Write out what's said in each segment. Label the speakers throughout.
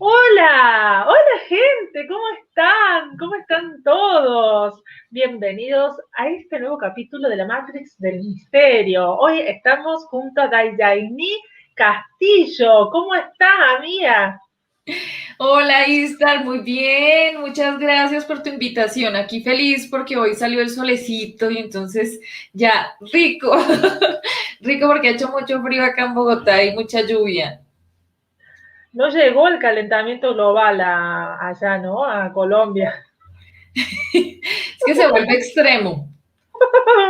Speaker 1: Hola, hola gente, ¿cómo están? ¿Cómo están todos? Bienvenidos a este nuevo capítulo de la Matrix del Misterio. Hoy estamos junto a Daydaini Castillo. ¿Cómo estás, amiga?
Speaker 2: Hola Istar, muy bien, muchas gracias por tu invitación. Aquí feliz porque hoy salió el solecito y entonces ya rico, rico porque ha hecho mucho frío acá en Bogotá y mucha lluvia.
Speaker 1: No llegó el calentamiento global allá, ¿no? A Colombia.
Speaker 2: Es que se vuelve extremo.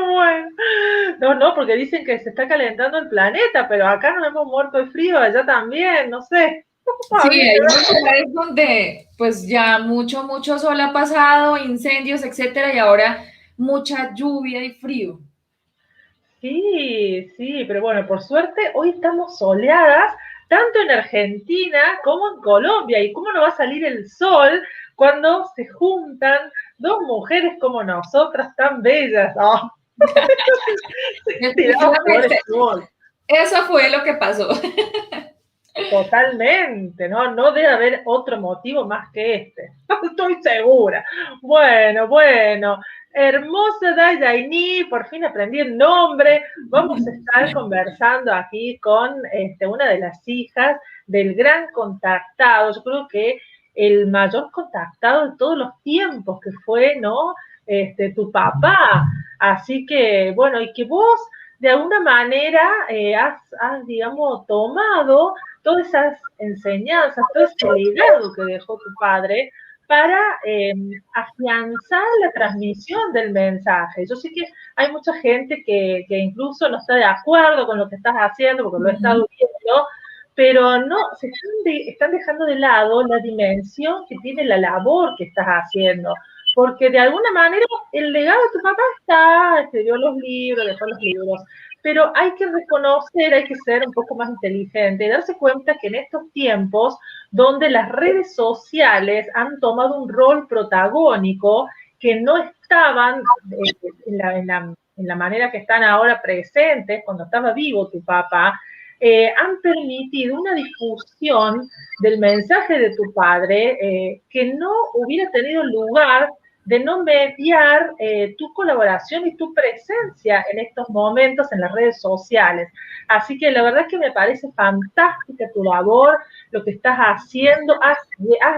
Speaker 1: Bueno, no, porque dicen que se está calentando el planeta, pero acá nos hemos muerto de frío, allá también, no sé.
Speaker 2: Sí,
Speaker 1: Habría que
Speaker 2: hay
Speaker 1: ver.
Speaker 2: unos lugares donde pues ya mucho sol ha pasado, incendios, etcétera, y ahora mucha lluvia y frío.
Speaker 1: Sí, sí, pero bueno, por suerte hoy estamos soleadas, tanto en Argentina como en Colombia. ¿Y cómo no va a salir el sol cuando se juntan dos mujeres como nosotras tan bellas? Oh, tiramos flores
Speaker 2: Definitivamente,
Speaker 1: sol.
Speaker 2: eso fue lo que pasó.
Speaker 1: Totalmente, ¿no? No debe haber otro motivo más que este. Estoy segura. Bueno. Hermosa Daydaini, por fin aprendí el nombre. Vamos a estar conversando aquí con una de las hijas del gran contactado. Yo creo que el mayor contactado de todos los tiempos que fue, ¿no? Tu papá. Así que, bueno, y que vos de alguna manera digamos, tomado todas esas enseñanzas, todo ese legado que dejó tu padre para afianzar la transmisión del mensaje. Yo sé que hay mucha gente que incluso no está de acuerdo con lo que estás haciendo, porque lo he estado viendo, pero no, están dejando de lado la dimensión que tiene la labor que estás haciendo. Porque de alguna manera el legado de tu papá está, escribió los libros, dejó los libros, pero hay que reconocer, hay que ser un poco más inteligente y darse cuenta que en estos tiempos donde las redes sociales han tomado un rol protagónico que no estaban en la manera que están ahora presentes cuando estaba vivo tu papá, han permitido una difusión del mensaje de tu padre que no hubiera tenido lugar de no mediar tu colaboración y tu presencia en estos momentos en las redes sociales. Así que la verdad es que me parece fantástica tu labor, lo que estás haciendo, has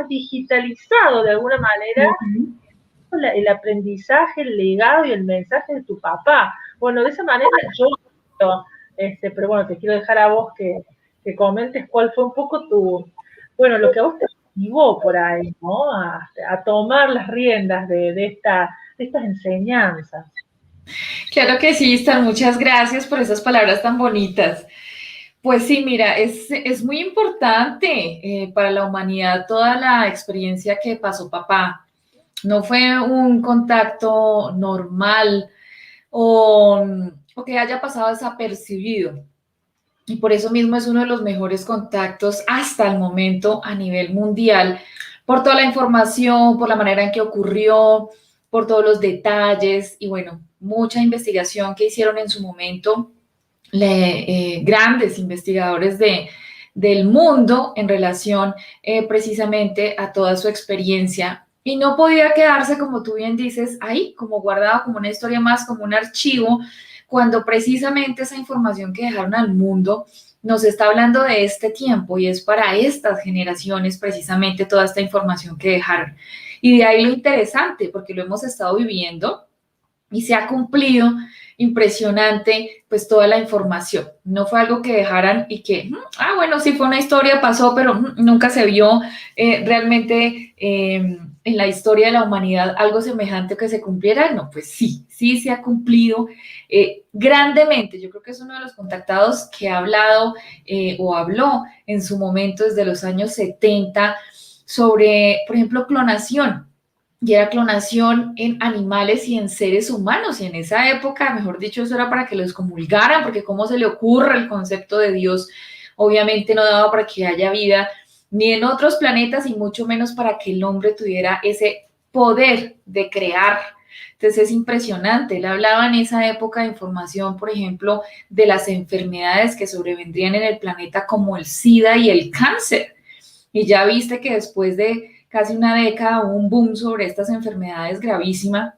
Speaker 1: digitalizado de alguna manera
Speaker 2: Ujú.
Speaker 1: el aprendizaje, el legado y el mensaje de tu papá. Bueno, de esa manera yo, pero bueno, te quiero dejar a vos que comentes cuál fue un poco bueno, lo que a vos te motivó por ahí, ¿no? A tomar las riendas de estas enseñanzas.
Speaker 2: Claro que sí, Stan, muchas gracias por esas palabras tan bonitas. Pues sí, mira, es muy importante para la humanidad toda la experiencia que pasó papá. No fue un contacto normal o, o que haya pasado desapercibido. Y por eso mismo es uno de los mejores contactos hasta el momento a nivel mundial, por toda la información, por la manera en que ocurrió, por todos los detalles y bueno, mucha investigación que hicieron en su momento grandes investigadores del mundo en relación precisamente a toda su experiencia. Y no podía quedarse, como tú bien dices, ahí, como guardado, como una historia más, como un archivo, cuando precisamente esa información que dejaron al mundo nos está hablando de este tiempo y es para estas generaciones precisamente toda esta información que dejaron. Y de ahí lo interesante, porque lo hemos estado viviendo y se ha cumplido impresionante pues toda la información. No fue algo que dejaran y que, bueno, sí fue una historia, pasó, pero nunca se vio realmente en la historia de la humanidad algo semejante que se cumpliera. No, pues sí se ha cumplido grandemente. Yo creo que es uno de los contactados que ha hablado o habló en su momento desde los años 70 sobre, por ejemplo, clonación y era clonación en animales y en seres humanos. Y en esa época, mejor dicho, eso era para que los comulgaran, porque cómo se le ocurre el concepto de Dios, obviamente no daba para que haya vida ni en otros planetas y mucho menos para que el hombre tuviera ese poder de crear. Entonces es impresionante. Él hablaba en esa época de información, por ejemplo, de las enfermedades que sobrevendrían en el planeta como el SIDA y el cáncer y ya viste que después de casi una década hubo un boom sobre estas enfermedades gravísimas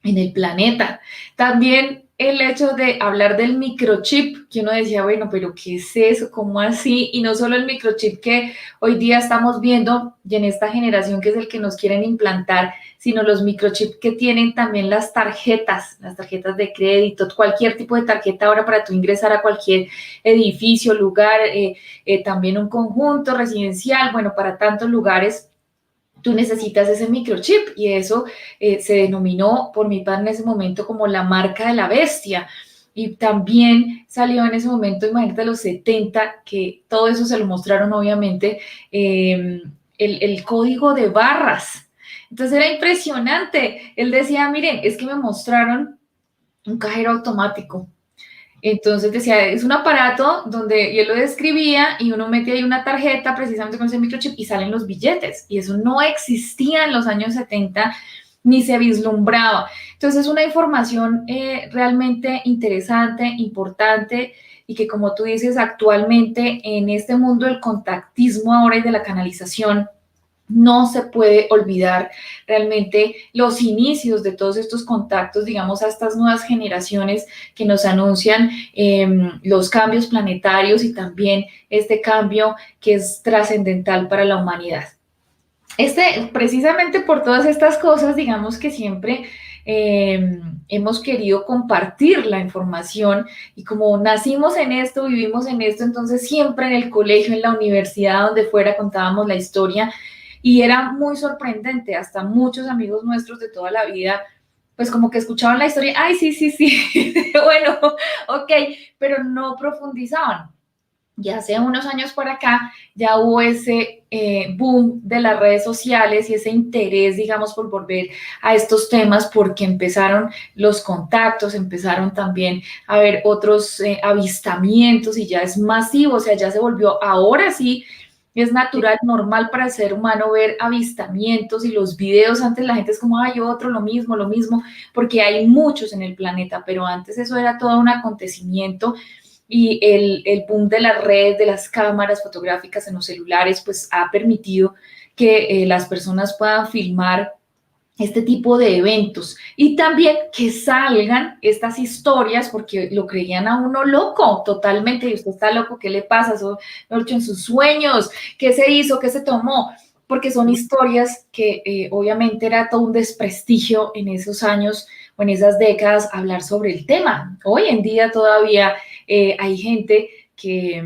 Speaker 2: en el planeta. También el hecho de hablar del microchip, que uno decía, bueno, pero ¿qué es eso? ¿Cómo así? Y no solo el microchip que hoy día estamos viendo y en esta generación que es el que nos quieren implantar, sino los microchips que tienen también las tarjetas de crédito, cualquier tipo de tarjeta ahora para tú ingresar a cualquier edificio, lugar, también un conjunto residencial, bueno, para tantos lugares tú necesitas ese microchip y eso se denominó por mi padre en ese momento como la marca de la bestia. Y también salió en ese momento, imagínate, los 70, que todo eso se lo mostraron obviamente, el código de barras. Entonces era impresionante. Él decía, miren, es que me mostraron un cajero automático. Entonces decía, es un aparato donde, y él lo describía, y uno mete ahí una tarjeta precisamente con ese microchip y salen los billetes. Y eso no existía en los años 70 ni se vislumbraba. Entonces es una información realmente interesante, importante, y que como tú dices, actualmente en este mundo del contactismo ahora y de la canalización, no se puede olvidar realmente los inicios de todos estos contactos, digamos, a estas nuevas generaciones que nos anuncian los cambios planetarios y también este cambio que es trascendental para la humanidad. Precisamente por todas estas cosas, digamos que siempre hemos querido compartir la información y como nacimos en esto, vivimos en esto, entonces siempre en el colegio, en la universidad, donde fuera, contábamos la historia y era muy sorprendente, hasta muchos amigos nuestros de toda la vida, pues como que escuchaban la historia, ay, sí, sí, sí, bueno, ok, pero no profundizaban. Y hace unos años por acá ya hubo ese boom de las redes sociales y ese interés, digamos, por volver a estos temas porque empezaron los contactos, empezaron también a haber otros avistamientos y ya es masivo, o sea, ya se volvió, ahora sí, es natural, normal para el ser humano ver avistamientos y los videos. Antes la gente es como, ay, otro, lo mismo, porque hay muchos en el planeta, pero antes eso era todo un acontecimiento y el boom de las redes, de las cámaras fotográficas en los celulares, pues ha permitido que las personas puedan filmar este tipo de eventos y también que salgan estas historias porque lo creían a uno loco totalmente y usted está loco, ¿qué le pasa? Eso, en sus sueños, ¿qué se hizo? ¿Qué se tomó? Porque son historias que obviamente era todo un desprestigio en esos años o en esas décadas hablar sobre el tema. Hoy en día todavía hay gente que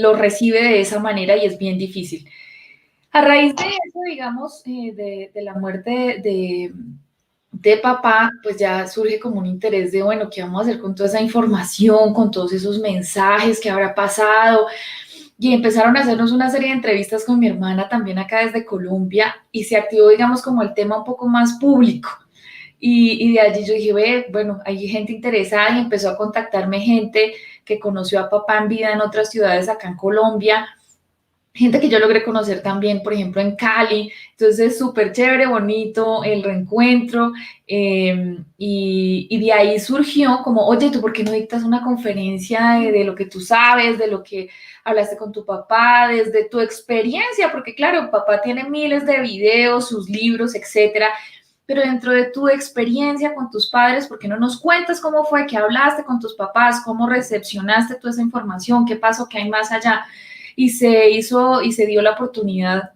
Speaker 2: lo recibe de esa manera y es bien difícil. A raíz de eso, digamos, de la muerte de papá, pues ya surge como un interés de, bueno, ¿qué vamos a hacer con toda esa información, con todos esos mensajes que habrá pasado? Y empezaron a hacernos una serie de entrevistas con mi hermana también acá desde Colombia y se activó, digamos, como el tema un poco más público. Y de allí yo dije, ve, bueno, hay gente interesada y empezó a contactarme gente que conoció a papá en vida en otras ciudades acá en Colombia, gente que yo logré conocer también, por ejemplo, en Cali. Entonces, súper chévere, bonito el reencuentro. Y de ahí surgió como, oye, ¿tú por qué no dictas una conferencia de lo que tú sabes, de lo que hablaste con tu papá, desde tu experiencia? Porque claro, papá tiene miles de videos, sus libros, etcétera. Pero dentro de tu experiencia con tus padres, ¿por qué no nos cuentas cómo fue que hablaste con tus papás, cómo recepcionaste toda esa información, qué pasó, qué hay más allá? Y se hizo y se dio la oportunidad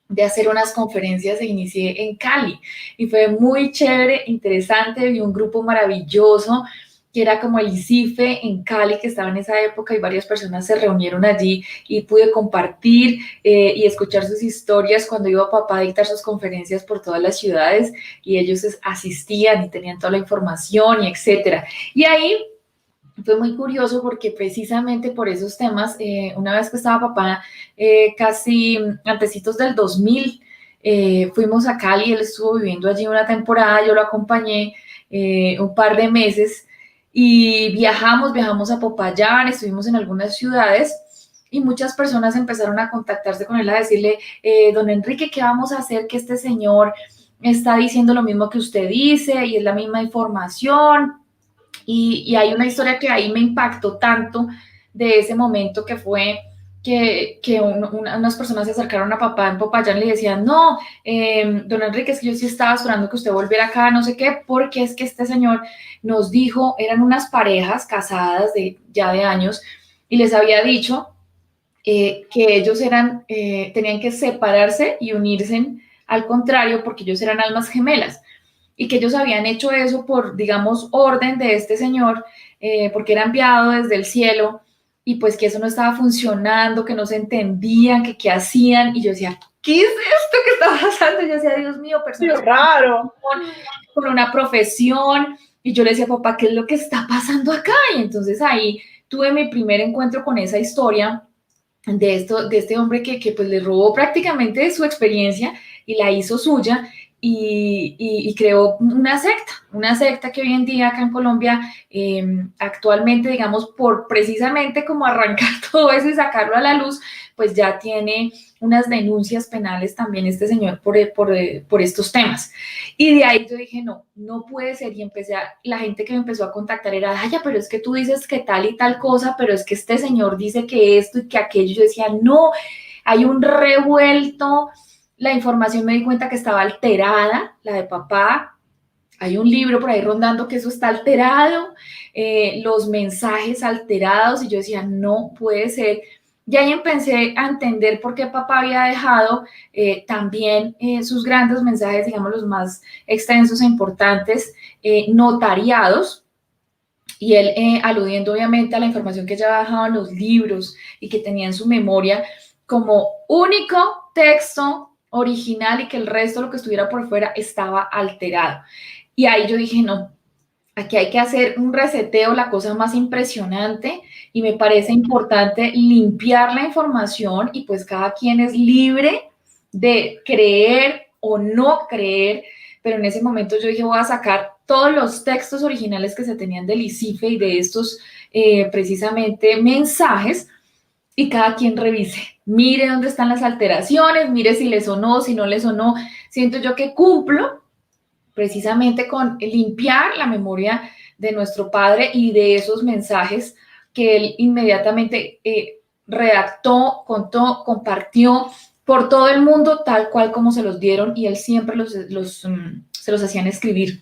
Speaker 2: de hacer unas conferencias e inicié en Cali y fue muy chévere, interesante, vi un grupo maravilloso que era como el ICIFE en Cali que estaba en esa época y varias personas se reunieron allí y pude compartir y escuchar sus historias cuando iba papá a dictar sus conferencias por todas las ciudades y ellos asistían y tenían toda la información y etcétera. Y ahí fue muy curioso porque precisamente por esos temas, una vez que estaba papá, casi antecitos del 2000, fuimos a Cali, él estuvo viviendo allí una temporada, yo lo acompañé un par de meses y viajamos a Popayán, estuvimos en algunas ciudades y muchas personas empezaron a contactarse con él a decirle, don Enrique, ¿qué vamos a hacer que este señor está diciendo lo mismo que usted dice y es la misma información? Y hay una historia que ahí me impactó tanto de ese momento que fue unas personas se acercaron a papá en Popayán y le decían, no, don Enrique, es que yo sí estaba esperando que usted volviera acá, no sé qué, porque es que este señor nos dijo, eran unas parejas casadas ya de años, y les había dicho que ellos tenían que separarse y unirse al contrario, porque ellos eran almas gemelas y que ellos habían hecho eso por, digamos, orden de este señor, porque era enviado desde el cielo y pues que eso no estaba funcionando, que no se entendían, que qué hacían, y yo decía, ¿qué es esto que está pasando? Y yo decía, Dios mío, personas
Speaker 1: raro.
Speaker 2: con una profesión, y yo le decía, papá, ¿qué es lo que está pasando acá? Y entonces ahí tuve mi primer encuentro con esa historia de este hombre que pues le robó prácticamente su experiencia y la hizo suya y creó una secta que hoy en día acá en Colombia actualmente, digamos, por precisamente como arrancar todo eso y sacarlo a la luz, pues ya tiene unas denuncias penales también este señor por estos temas. Y de ahí yo dije, no, no puede ser. Y la gente que me empezó a contactar era, ay, pero es que tú dices que tal y tal cosa, pero es que este señor dice que esto y que aquello. Yo decía, no, hay un revuelto. La información me di cuenta que estaba alterada, la de papá. Hay un libro por ahí rondando que eso está alterado, los mensajes alterados, y yo decía, no puede ser. Y ahí empecé a entender por qué papá había dejado también sus grandes mensajes, digamos, los más extensos e importantes, notariados, y él aludiendo obviamente a la información que ya había dejado en los libros y que tenía en su memoria como único texto original y que el resto, lo que estuviera por fuera, estaba alterado. Y ahí yo dije, no, aquí hay que hacer un reseteo, la cosa más impresionante, y me parece importante limpiar la información y pues cada quien es libre de creer o no creer, pero en ese momento yo dije, voy a sacar todos los textos originales que se tenían del ICIFE y de estos precisamente mensajes, y cada quien revise, mire dónde están las alteraciones, mire si le sonó, si no le sonó. Siento yo que cumplo precisamente con limpiar la memoria de nuestro padre y de esos mensajes que él inmediatamente redactó, contó, compartió por todo el mundo, tal cual como se los dieron, y él siempre se los hacían escribir.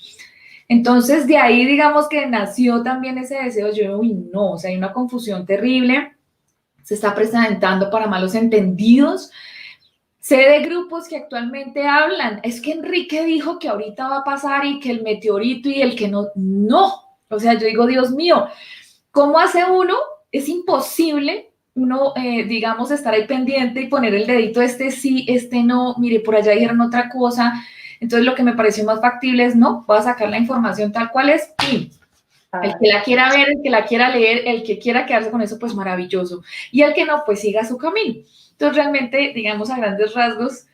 Speaker 2: Entonces, de ahí, digamos que nació también ese deseo. Yo, uy, no, o sea, hay una confusión terrible, se está presentando para malos entendidos. Sé de grupos que actualmente hablan, es que Enrique dijo que ahorita va a pasar y que el meteorito y el que no, no. O sea, yo digo, Dios mío, ¿cómo hace uno? Es imposible uno, digamos, estar ahí pendiente y poner el dedito, este sí, este no, mire, por allá dijeron otra cosa. Entonces lo que me pareció más factible es, no, voy a sacar la información tal cual es y el que la quiera ver, el que la quiera leer, el que quiera quedarse con eso, pues maravilloso. Y el que no, pues siga su camino. Entonces, realmente, digamos, a grandes rasgos,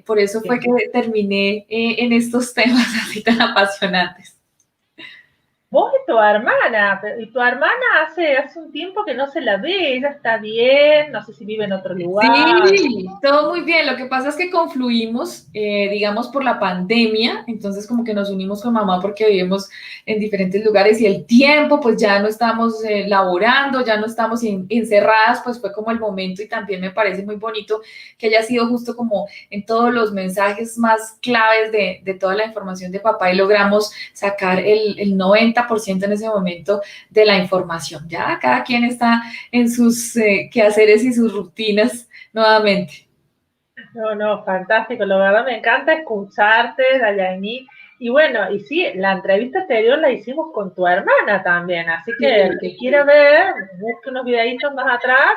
Speaker 2: por eso fue que terminé en estos temas así tan apasionantes.
Speaker 1: Vos y tu hermana hace un tiempo que no se la ve, ella está bien, no sé si vive en otro lugar.
Speaker 2: Sí, todo muy bien. Lo que pasa es que confluimos, digamos, por la pandemia, entonces como que nos unimos con mamá porque vivimos en diferentes lugares y el tiempo, pues ya no estamos laborando, ya no estamos encerradas, pues fue como el momento, y también me parece muy bonito que haya sido justo como en todos los mensajes más claves de toda la información de papá, y logramos sacar el 90% en ese momento de la información. Ya cada quien está en sus quehaceres y sus rutinas nuevamente.
Speaker 1: No, fantástico, la verdad me encanta escucharte, Dayani. Y bueno, y sí, la entrevista anterior la hicimos con tu hermana también, así que el que quiera ver, busque unos videitos más atrás,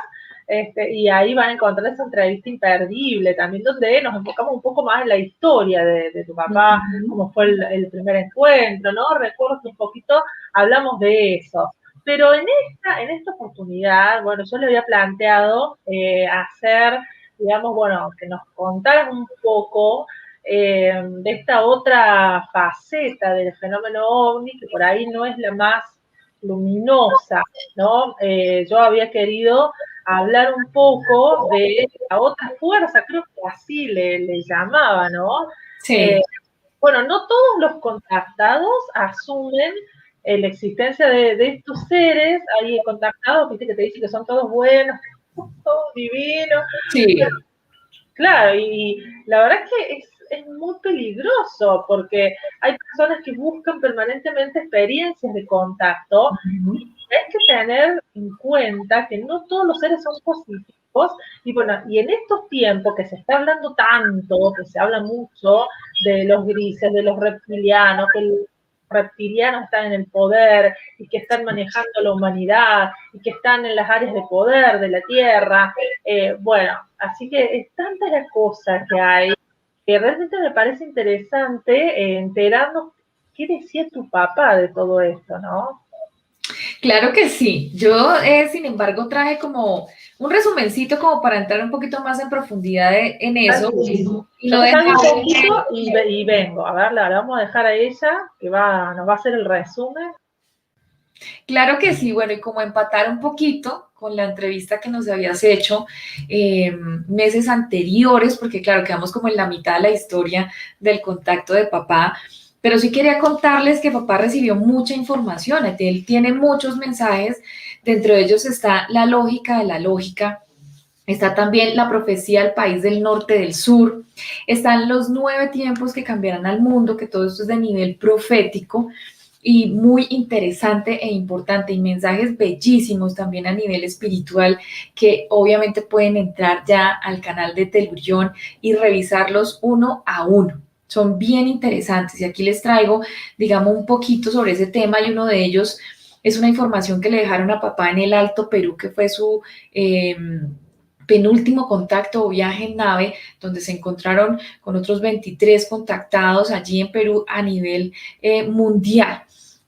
Speaker 1: y ahí van a encontrar esa entrevista imperdible, también donde nos enfocamos un poco más en la historia de tu papá, cómo fue el primer encuentro, ¿no? Recuerdo que un poquito hablamos de eso. Pero en esta oportunidad, bueno, yo le había planteado hacer, digamos, bueno, que nos contaran un poco de esta otra faceta del fenómeno OVNI, que por ahí no es la más luminosa, ¿no? Yo había querido hablar un poco de la otra fuerza, creo que así le llamaba, ¿no?
Speaker 2: Sí.
Speaker 1: Bueno, no todos los contactados asumen la existencia de estos seres. Hay contactados, viste, que te dicen que son todos buenos, todo divino.
Speaker 2: Sí.
Speaker 1: Claro, y la verdad es que es muy peligroso porque hay personas que buscan permanentemente experiencias de contacto y hay que tener en cuenta que no todos los seres son positivos y bueno, y en estos tiempos que se está hablando tanto, que se habla mucho de los grises, de los reptilianos, que los reptilianos están en el poder y que están manejando la humanidad y que están en las áreas de poder de la Tierra, bueno, así que es tanta la cosa que hay que realmente me parece interesante enterarnos qué decía tu papá de todo esto, ¿no?
Speaker 2: Claro que sí. Yo, sin embargo, traje como un resumencito como para entrar un poquito más en profundidad en eso y
Speaker 1: Yo
Speaker 2: no
Speaker 1: me
Speaker 2: dejar.
Speaker 1: salgo un poquito y vengo. A ver, la vamos a dejar a ella, que nos va a hacer el resumen.
Speaker 2: Claro que sí, bueno, y como empatar un poquito con la entrevista que nos habías hecho meses anteriores, porque claro, quedamos como en la mitad de la historia del contacto de papá, pero sí quería contarles que papá recibió mucha información, él tiene muchos mensajes, dentro de ellos está la lógica de la lógica, está también la profecía del país del norte del sur, están los 9 tiempos que cambiarán al mundo, que todo esto es de nivel profético, y muy interesante e importante y mensajes bellísimos también a nivel espiritual que obviamente pueden entrar ya al canal de Telurión y revisarlos uno a uno. Son bien interesantes y aquí les traigo, digamos, un poquito sobre ese tema y uno de ellos es una información que le dejaron a papá en el Alto Perú, que fue su penúltimo contacto o viaje en nave, donde se encontraron con otros 23 contactados allí en Perú a nivel mundial.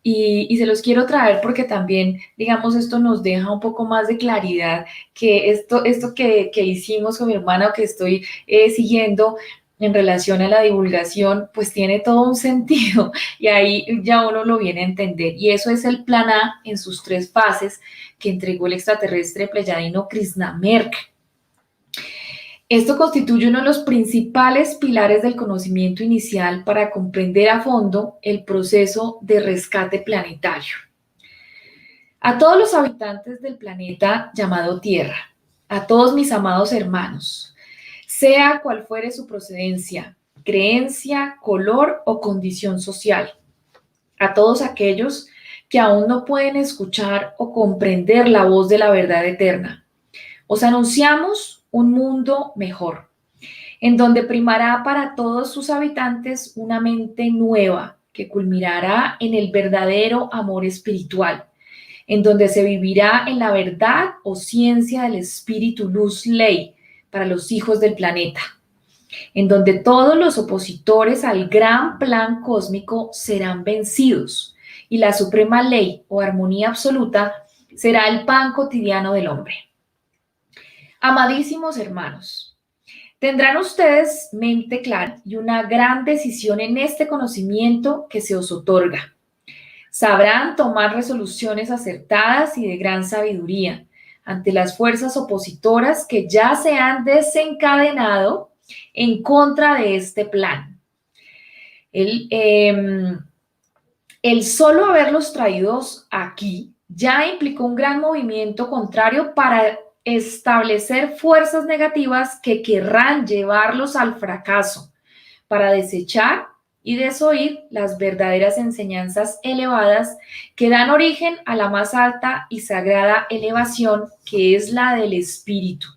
Speaker 2: Y se los quiero traer porque también, digamos, esto nos deja un poco más de claridad que esto que hicimos con mi hermana o que estoy siguiendo en relación a la divulgación, pues tiene todo un sentido y ahí ya uno lo viene a entender. Y eso es el plan A en sus 3 fases que entregó el extraterrestre pleyadino Krishnamurti. Esto constituye uno de los principales pilares del conocimiento inicial para comprender a fondo el proceso de rescate planetario. A todos los habitantes del planeta llamado Tierra, a todos mis amados hermanos, sea cual fuere su procedencia, creencia, color o condición social, a todos aquellos que aún no pueden escuchar o comprender la voz de la verdad eterna, os anunciamos un mundo mejor, en donde primará para todos sus habitantes una mente nueva que culminará en el verdadero amor espiritual, en donde se vivirá en la verdad o ciencia del espíritu luz ley para los hijos del planeta, en donde todos los opositores al gran plan cósmico serán vencidos y la suprema ley o armonía absoluta será el pan cotidiano del hombre. Amadísimos hermanos, tendrán ustedes mente clara y una gran decisión en este conocimiento que se os otorga. Sabrán tomar resoluciones acertadas y de gran sabiduría ante las fuerzas opositoras que ya se han desencadenado en contra de este plan. El solo haberlos traídos aquí ya implicó un gran movimiento contrario para establecer fuerzas negativas que querrán llevarlos al fracaso, para desechar y desoír las verdaderas enseñanzas elevadas que dan origen a la más alta y sagrada elevación, que es la del espíritu.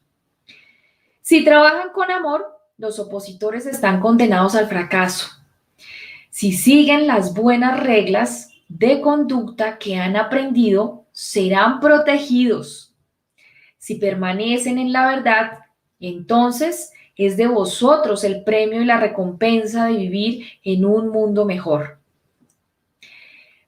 Speaker 2: Si trabajan con amor, los opositores están condenados al fracaso. Si siguen las buenas reglas de conducta que han aprendido, serán protegidos. Si permanecen en la verdad, entonces es de vosotros el premio y la recompensa de vivir en un mundo mejor.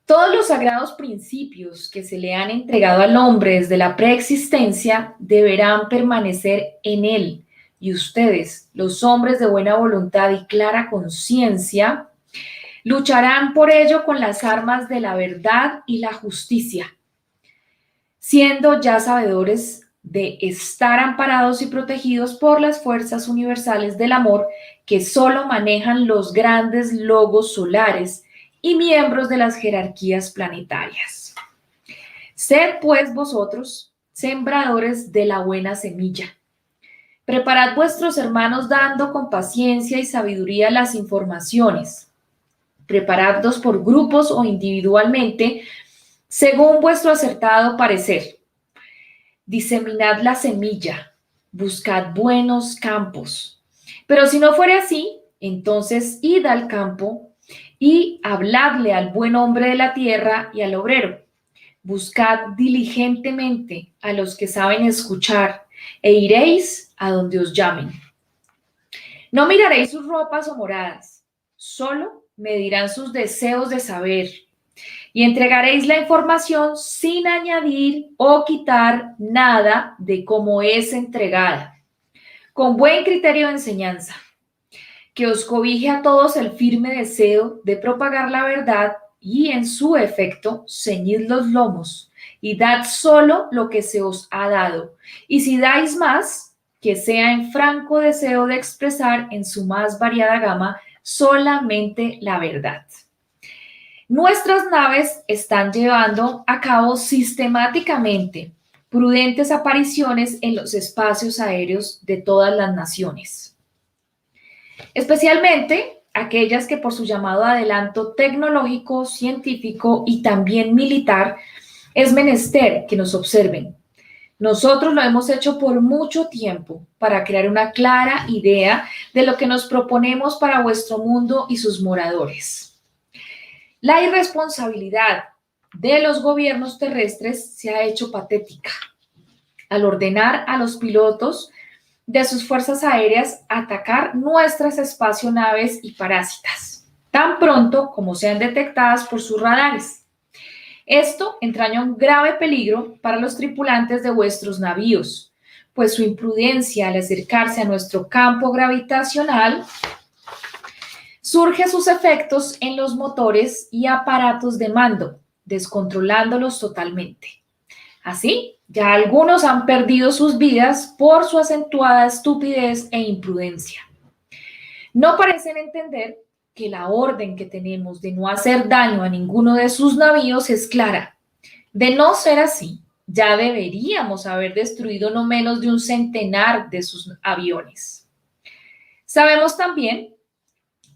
Speaker 2: Todos los sagrados principios que se le han entregado al hombre desde la preexistencia deberán permanecer en él, y ustedes, los hombres de buena voluntad y clara conciencia, lucharán por ello con las armas de la verdad y la justicia, siendo ya sabedores de estar amparados y protegidos por las fuerzas universales del amor que solo manejan los grandes logos solares y miembros de las jerarquías planetarias. Sed pues vosotros sembradores de la buena semilla. Preparad vuestros hermanos dando con paciencia y sabiduría las informaciones. Preparadlos por grupos o individualmente, según vuestro acertado parecer. Diseminad la semilla, buscad buenos campos. Pero si no fuere así, entonces id al campo y habladle al buen hombre de la tierra y al obrero. Buscad diligentemente a los que saben escuchar e iréis a donde os llamen. No miraréis sus ropas o moradas, solo medirán sus deseos de saber y entregaréis la información sin añadir o quitar nada de cómo es entregada, con buen criterio de enseñanza, que os cobije a todos el firme deseo de propagar la verdad y en su efecto ceñid los lomos y dad solo lo que se os ha dado, y si dais más, que sea en franco deseo de expresar en su más variada gama solamente la verdad. Nuestras naves están llevando a cabo sistemáticamente prudentes apariciones en los espacios aéreos de todas las naciones, especialmente aquellas que por su llamado adelanto tecnológico, científico y también militar es menester que nos observen. Nosotros lo hemos hecho por mucho tiempo para crear una clara idea de lo que nos proponemos para vuestro mundo y sus moradores. La irresponsabilidad de los gobiernos terrestres se ha hecho patética al ordenar a los pilotos de sus fuerzas aéreas atacar nuestras espacionaves y parásitas, tan pronto como sean detectadas por sus radares. Esto entraña un grave peligro para los tripulantes de vuestros navíos, pues su imprudencia al acercarse a nuestro campo gravitacional surge sus efectos en los motores y aparatos de mando, descontrolándolos totalmente. Así, ya algunos han perdido sus vidas por su acentuada estupidez e imprudencia. No parecen entender que la orden que tenemos de no hacer daño a ninguno de sus navíos es clara. De no ser así, ya deberíamos haber destruido no menos de un centenar de sus aviones. Sabemos también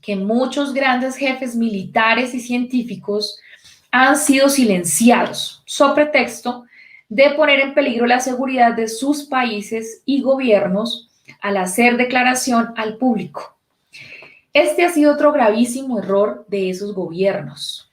Speaker 2: que muchos grandes jefes militares y científicos han sido silenciados, sobre pretexto de poner en peligro la seguridad de sus países y gobiernos al hacer declaración al público. Este ha sido otro gravísimo error de esos gobiernos.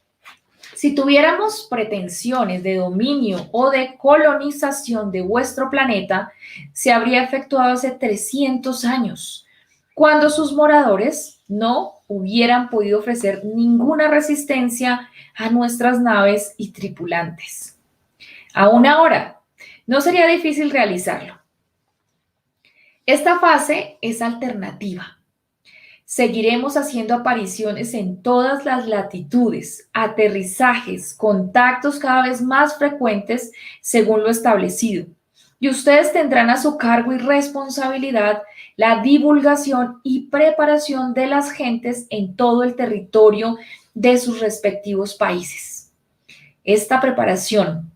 Speaker 2: Si tuviéramos pretensiones de dominio o de colonización de vuestro planeta, se habría efectuado hace 300 años, cuando sus moradores no hubieran podido ofrecer ninguna resistencia a nuestras naves y tripulantes. Aún ahora, no sería difícil realizarlo. Esta fase es alternativa. Seguiremos haciendo apariciones en todas las latitudes, aterrizajes, contactos cada vez más frecuentes según lo establecido. Y ustedes tendrán a su cargo y responsabilidad la divulgación y preparación de las gentes en todo el territorio de sus respectivos países. Esta preparación,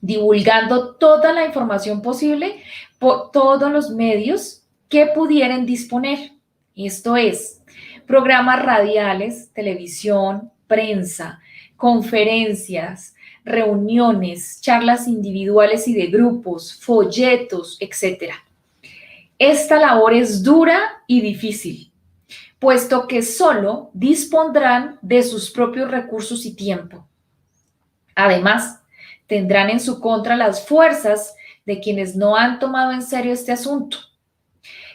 Speaker 2: divulgando toda la información posible por todos los medios que pudieran disponer. Esto es, programas radiales, televisión, prensa, conferencias, reuniones, charlas individuales y de grupos, folletos, etc. Esta labor es dura y difícil, puesto que solo dispondrán de sus propios recursos y tiempo. Además, tendrán en su contra las fuerzas de quienes no han tomado en serio este asunto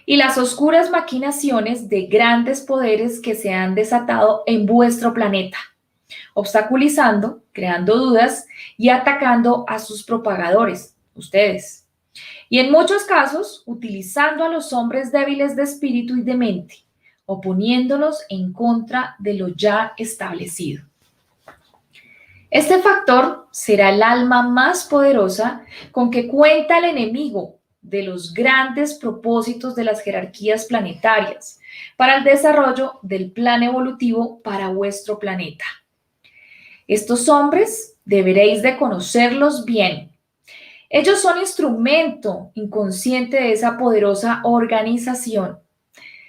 Speaker 2: y las oscuras maquinaciones de grandes poderes que se han desatado en vuestro planeta, obstaculizando, creando dudas y atacando a sus propagadores, ustedes. Y en muchos casos, utilizando a los hombres débiles de espíritu y de mente, oponiéndolos en contra de lo ya establecido. Este factor será el alma más poderosa con que cuenta el enemigo de los grandes propósitos de las jerarquías planetarias para el desarrollo del plan evolutivo para vuestro planeta. Estos hombres deberéis de conocerlos bien. Ellos son instrumento inconsciente de esa poderosa organización.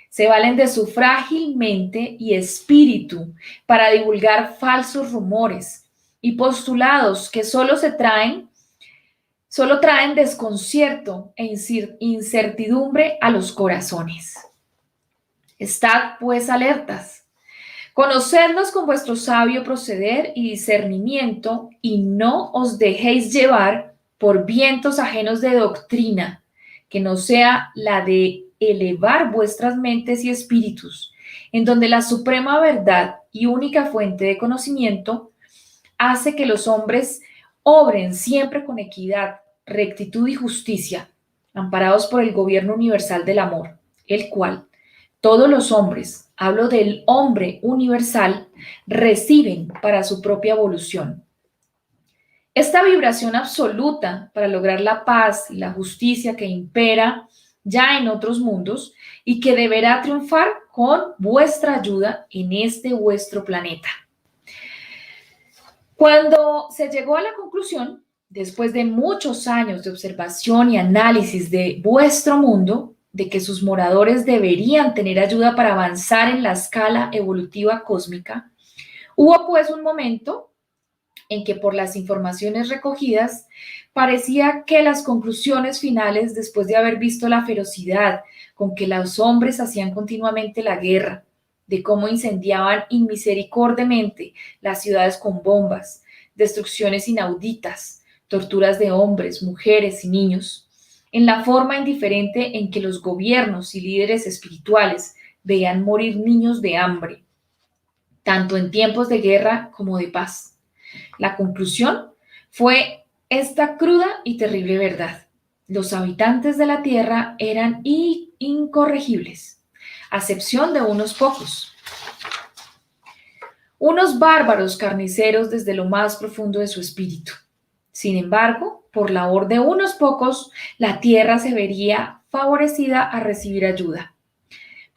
Speaker 2: Se valen de su frágil mente y espíritu para divulgar falsos rumores y postulados que solo traen desconcierto e incertidumbre a los corazones. Estad pues alertas. Conocedlos con vuestro sabio proceder y discernimiento, y no os dejéis llevar por vientos ajenos de doctrina, que no sea la de elevar vuestras mentes y espíritus, en donde la suprema verdad y única fuente de conocimiento hace que los hombres obren siempre con equidad, rectitud y justicia, amparados por el gobierno universal del amor, el cual todos los hombres, hablo del hombre universal, reciben para su propia evolución. Esta vibración absoluta para lograr la paz y la justicia que impera ya en otros mundos y que deberá triunfar con vuestra ayuda en este vuestro planeta. Cuando se llegó a la conclusión, después de muchos años de observación y análisis de vuestro mundo, de que sus moradores deberían tener ayuda para avanzar en la escala evolutiva cósmica, hubo pues un momento en que por las informaciones recogidas parecía que las conclusiones finales, después de haber visto la ferocidad con que los hombres hacían continuamente la guerra, de cómo incendiaban inmisericordiamente las ciudades con bombas, destrucciones inauditas, torturas de hombres, mujeres y niños, en la forma indiferente en que los gobiernos y líderes espirituales veían morir niños de hambre, tanto en tiempos de guerra como de paz. La conclusión fue esta cruda y terrible verdad. Los habitantes de la tierra eran incorregibles, a excepción de unos pocos. Unos bárbaros carniceros desde lo más profundo de su espíritu. Sin embargo, por labor de unos pocos, la tierra se vería favorecida a recibir ayuda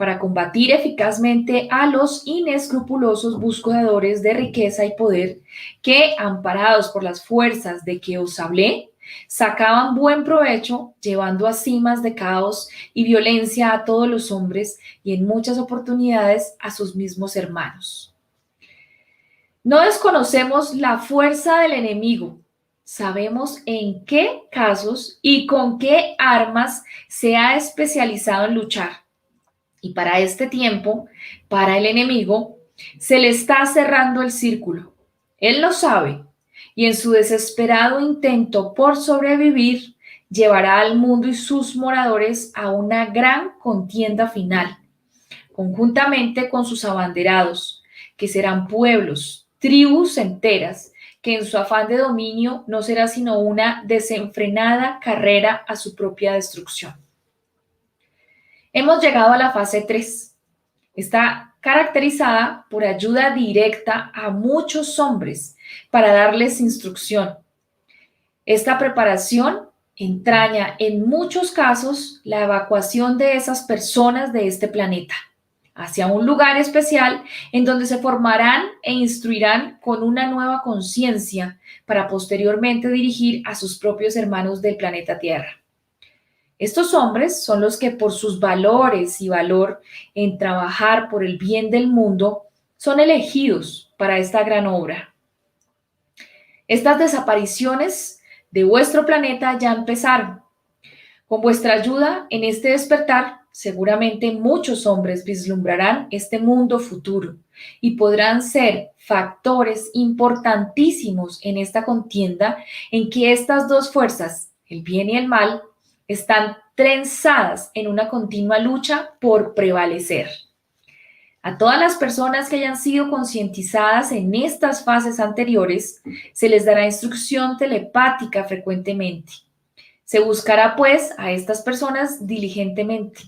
Speaker 2: para combatir eficazmente a los inescrupulosos buscadores de riqueza y poder que, amparados por las fuerzas de que os hablé, sacaban buen provecho, llevando a cimas de caos y violencia a todos los hombres y en muchas oportunidades a sus mismos hermanos. No desconocemos la fuerza del enemigo. Sabemos en qué casos y con qué armas se ha especializado en luchar. Y para este tiempo, para el enemigo, se le está cerrando el círculo. Él lo sabe y en su desesperado intento por sobrevivir, llevará al mundo y sus moradores a una gran contienda final, conjuntamente con sus abanderados, que serán pueblos, tribus enteras, que en su afán de dominio no será sino una desenfrenada carrera a su propia destrucción. Hemos llegado a la fase 3. Está caracterizada por ayuda directa a muchos hombres para darles instrucción. Esta preparación entraña en muchos casos la evacuación de esas personas de este planeta hacia un lugar especial en donde se formarán e instruirán con una nueva conciencia para posteriormente dirigir a sus propios hermanos del planeta Tierra. Estos hombres son los que por sus valores y valor en trabajar por el bien del mundo son elegidos para esta gran obra. Estas desapariciones de vuestro planeta ya empezaron. Con vuestra ayuda en este despertar, seguramente muchos hombres vislumbrarán este mundo futuro y podrán ser factores importantísimos en esta contienda en que estas dos fuerzas, el bien y el mal, están trenzadas en una continua lucha por prevalecer. A todas las personas que hayan sido concientizadas en estas fases anteriores, se les dará instrucción telepática frecuentemente. Se buscará, pues, a estas personas diligentemente.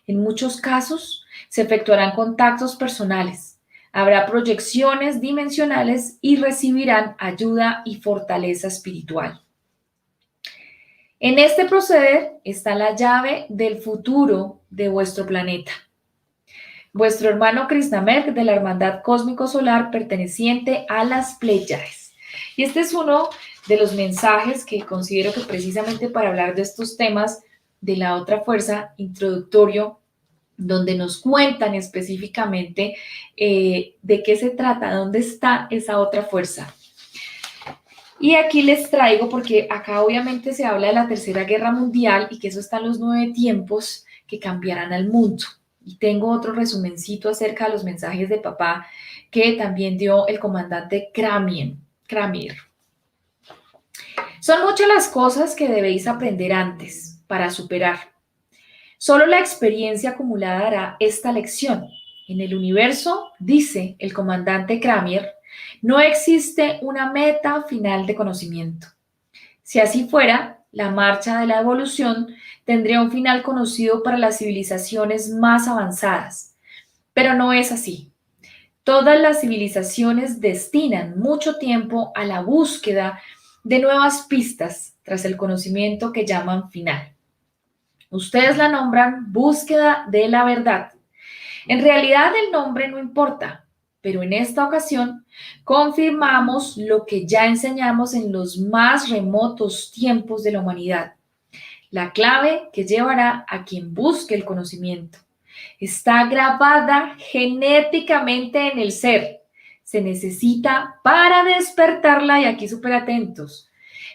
Speaker 2: En muchos casos, se efectuarán contactos personales. Habrá proyecciones dimensionales y recibirán ayuda y fortaleza espiritual. En este proceder está la llave del futuro de vuestro planeta. Vuestro hermano Krishnamurti de la Hermandad Cósmico Solar perteneciente a las Pléyades. Y este es uno de los mensajes que considero que precisamente para hablar de estos temas de la otra fuerza introductorio, donde nos cuentan específicamente de qué se trata, dónde está esa otra fuerza. Y aquí les traigo, porque acá obviamente se habla de la Tercera Guerra Mundial y que eso está en los 9 tiempos que cambiarán al mundo. Y tengo otro resumencito acerca de los mensajes de papá que también dio el comandante Cramier. Son muchas las cosas que debéis aprender antes para superar. Solo la experiencia acumulada hará esta lección. En el universo, dice el comandante Cramier, no existe una meta final de conocimiento. Si así fuera, la marcha de la evolución tendría un final conocido para las civilizaciones más avanzadas. Pero no es así. Todas las civilizaciones destinan mucho tiempo a la búsqueda de nuevas pistas tras el conocimiento que llaman final. Ustedes la nombran búsqueda de la verdad. En realidad el nombre no importa, pero en esta ocasión confirmamos lo que ya enseñamos en los más remotos tiempos de la humanidad. La clave que llevará a quien busque el conocimiento está grabada genéticamente en el ser. Se necesita para despertarla, y aquí súper atentos,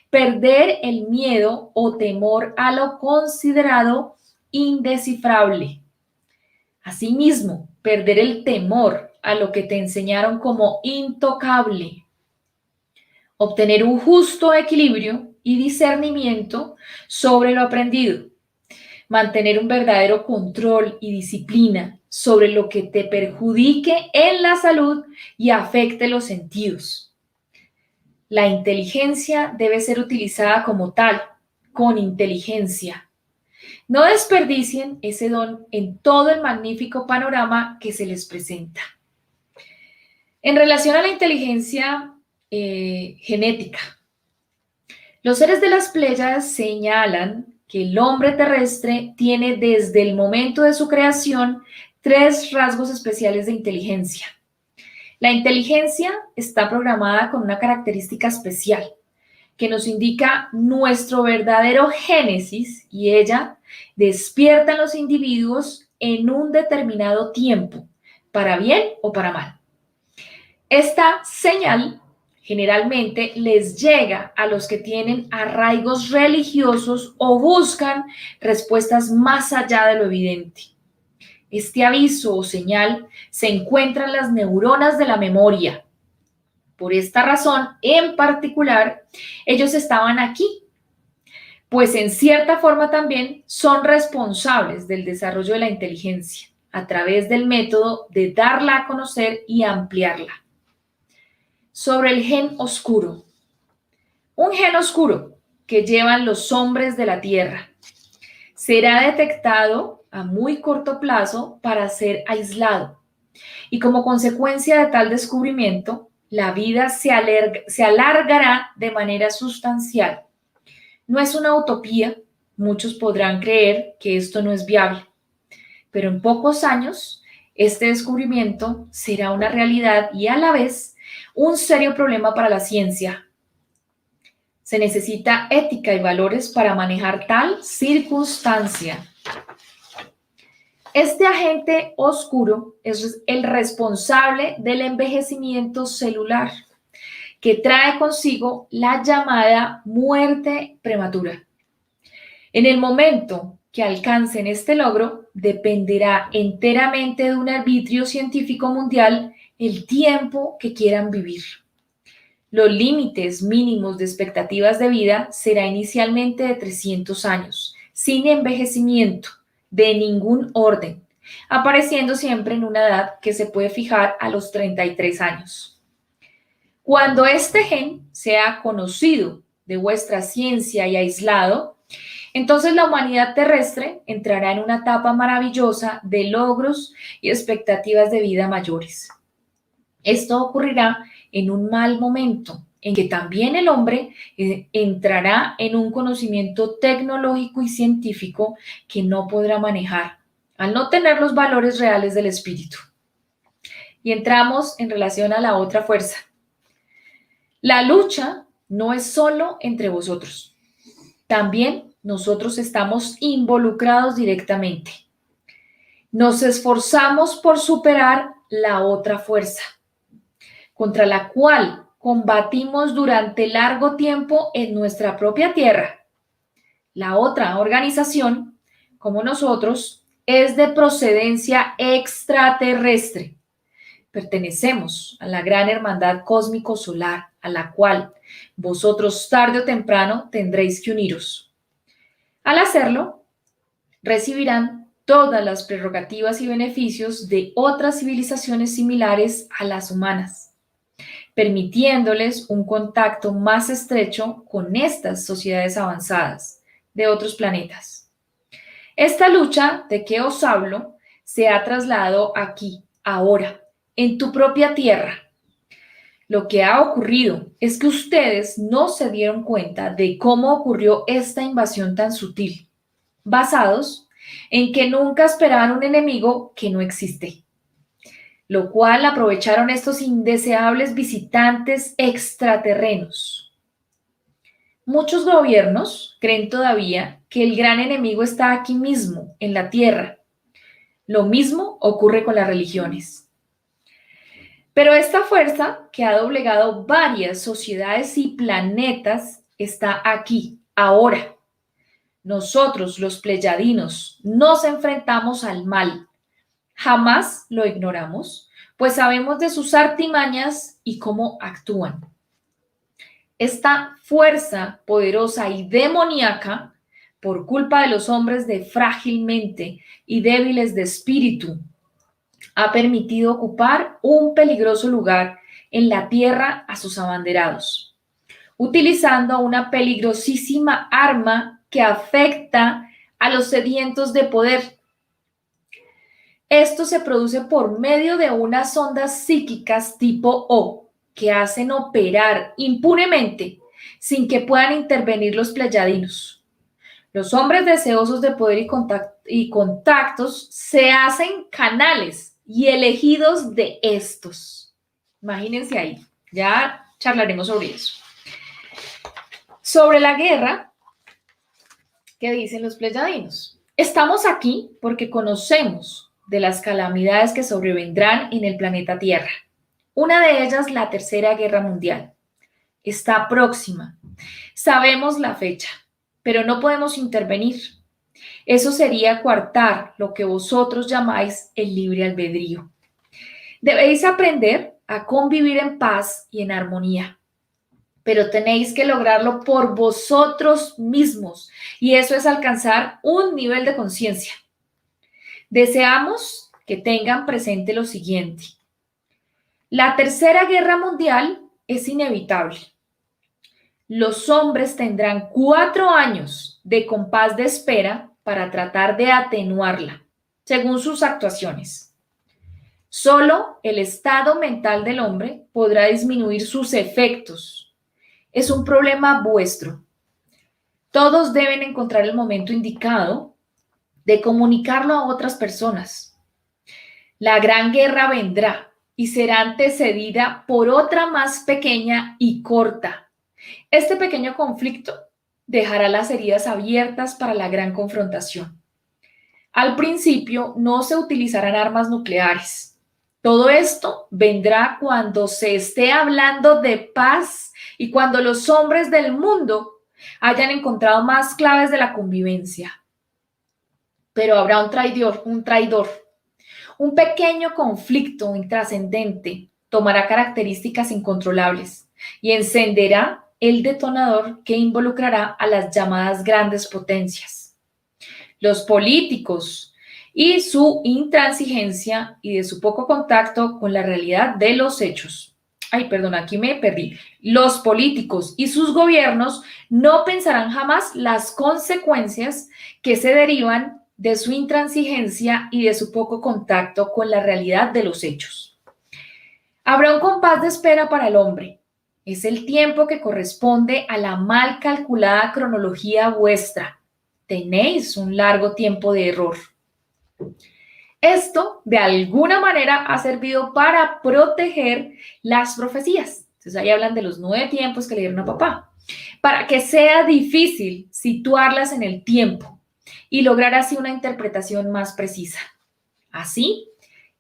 Speaker 2: perder el miedo o temor a lo considerado indescifrable. Asimismo, perder el temor a lo que te enseñaron como intocable. Obtener un justo equilibrio y discernimiento sobre lo aprendido. Mantener un verdadero control y disciplina sobre lo que te perjudique en la salud y afecte los sentidos. La inteligencia debe ser utilizada como tal, con inteligencia. No desperdicien ese don en todo el magnífico panorama que se les presenta. En relación a la inteligencia genética, los seres de las Pléyades señalan que el hombre terrestre tiene desde el momento de su creación 3 rasgos especiales de inteligencia. La inteligencia está programada con una característica especial que nos indica nuestro verdadero génesis, y ella despierta en los individuos en un determinado tiempo, para bien o para mal. Esta señal generalmente les llega a los que tienen arraigos religiosos o buscan respuestas más allá de lo evidente. Este aviso o señal se encuentra en las neuronas de la memoria. Por esta razón, en particular, ellos estaban aquí, pues en cierta forma también son responsables del desarrollo de la inteligencia a través del método de darla a conocer y ampliarla. Sobre el gen oscuro. Un gen oscuro que llevan los hombres de la Tierra será detectado a muy corto plazo para ser aislado. Y como consecuencia de tal descubrimiento, la vida se alargará de manera sustancial. No es una utopía, muchos podrán creer que esto no es viable, pero en pocos años este descubrimiento será una realidad y a la vez un serio problema para la ciencia. Se necesita ética y valores para manejar tal circunstancia. Este agente oscuro es el responsable del envejecimiento celular, que trae consigo la llamada muerte prematura. En el momento que alcancen este logro, dependerá enteramente de un arbitrio científico mundial el tiempo que quieran vivir. Los límites mínimos de expectativas de vida será inicialmente de 300 años, sin envejecimiento de ningún orden, apareciendo siempre en una edad que se puede fijar a los 33 años. Cuando este gen sea conocido de vuestra ciencia y aislado, entonces la humanidad terrestre entrará en una etapa maravillosa de logros y expectativas de vida mayores. Esto ocurrirá en un mal momento, en que también el hombre entrará en un conocimiento tecnológico y científico que no podrá manejar, al no tener los valores reales del espíritu. Y entramos en relación a la otra fuerza. La lucha no es solo entre vosotros. También nosotros estamos involucrados directamente. Nos esforzamos por superar la otra fuerza, contra la cual combatimos durante largo tiempo en nuestra propia tierra. La otra organización, como nosotros, es de procedencia extraterrestre. Pertenecemos a la gran hermandad cósmico-solar, a la cual vosotros tarde o temprano tendréis que uniros. Al hacerlo, recibirán todas las prerrogativas y beneficios de otras civilizaciones similares a las humanas, permitiéndoles un contacto más estrecho con estas sociedades avanzadas de otros planetas. Esta lucha de que os hablo se ha trasladado aquí, ahora, en tu propia tierra. Lo que ha ocurrido es que ustedes no se dieron cuenta de cómo ocurrió esta invasión tan sutil, basados en que nunca esperaban un enemigo que no existe, lo cual aprovecharon estos indeseables visitantes extraterrenos. Muchos gobiernos creen todavía que el gran enemigo está aquí mismo, en la Tierra. Lo mismo ocurre con las religiones. Pero esta fuerza, que ha doblegado varias sociedades y planetas, está aquí, ahora. Nosotros, los pleyadinos, nos enfrentamos al mal. Jamás lo ignoramos, pues sabemos de sus artimañas y cómo actúan. Esta fuerza poderosa y demoníaca, por culpa de los hombres de frágil mente y débiles de espíritu, ha permitido ocupar un peligroso lugar en la tierra a sus abanderados, utilizando una peligrosísima arma que afecta a los sedientos de poder. Esto se produce por medio de unas ondas psíquicas tipo O, que hacen operar impunemente sin que puedan intervenir los pleyadinos. Los hombres deseosos de poder y contactos se hacen canales y elegidos de estos. Imagínense ahí, ya charlaremos sobre eso. Sobre la guerra, ¿qué dicen los pleyadinos? Estamos aquí porque conocemos de las calamidades que sobrevendrán en el planeta Tierra. Una de ellas, la Tercera Guerra Mundial. Está próxima. Sabemos la fecha, pero no podemos intervenir. Eso sería coartar lo que vosotros llamáis el libre albedrío. Debéis aprender a convivir en paz y en armonía, pero tenéis que lograrlo por vosotros mismos, y eso es alcanzar un nivel de conciencia. Deseamos que tengan presente lo siguiente. La Tercera Guerra Mundial es inevitable. Los hombres tendrán 4 años de compás de espera para tratar de atenuarla, según sus actuaciones. Solo el estado mental del hombre podrá disminuir sus efectos. Es un problema vuestro. Todos deben encontrar el momento indicado de comunicarlo a otras personas. La gran guerra vendrá y será antecedida por otra más pequeña y corta. Este pequeño conflicto dejará las heridas abiertas para la gran confrontación. Al principio no se utilizarán armas nucleares. Todo esto vendrá cuando se esté hablando de paz y cuando los hombres del mundo hayan encontrado más claves de la convivencia. Pero habrá un traidor. Un pequeño conflicto intrascendente tomará características incontrolables y encenderá el detonador que involucrará a las llamadas grandes potencias. Los políticos y su intransigencia y de su poco contacto con la realidad de los hechos. Aquí me perdí. Los políticos y sus gobiernos no pensarán jamás las consecuencias que se derivan de su intransigencia y de su poco contacto con la realidad de los hechos. Habrá un compás de espera para el hombre. Es el tiempo que corresponde a la mal calculada cronología vuestra. Tenéis un largo tiempo de error. Esto, de alguna manera, ha servido para proteger las profecías. Entonces ahí hablan de los 9 tiempos que le dieron a papá, para que sea difícil situarlas en el tiempo y lograr así una interpretación más precisa. Así,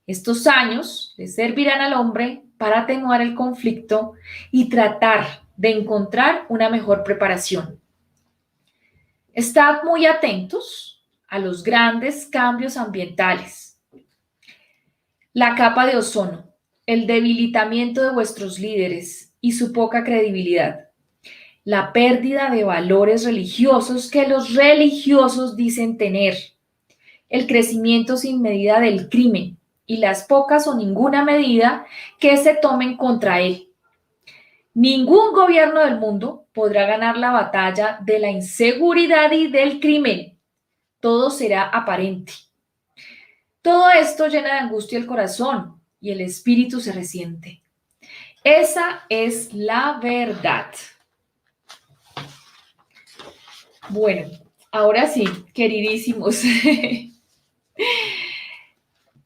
Speaker 2: estos años le servirán al hombre para atenuar el conflicto y tratar de encontrar una mejor preparación. Estad muy atentos a los grandes cambios ambientales. La capa de ozono, el debilitamiento de vuestros líderes y su poca credibilidad. La pérdida de valores religiosos que los religiosos dicen tener. El crecimiento sin medida del crimen y las pocas o ninguna medida que se tomen contra él. Ningún gobierno del mundo podrá ganar la batalla de la inseguridad y del crimen. Todo será aparente. Todo esto llena de angustia el corazón y el espíritu se resiente. Esa es la verdad. Bueno, ahora sí, queridísimos.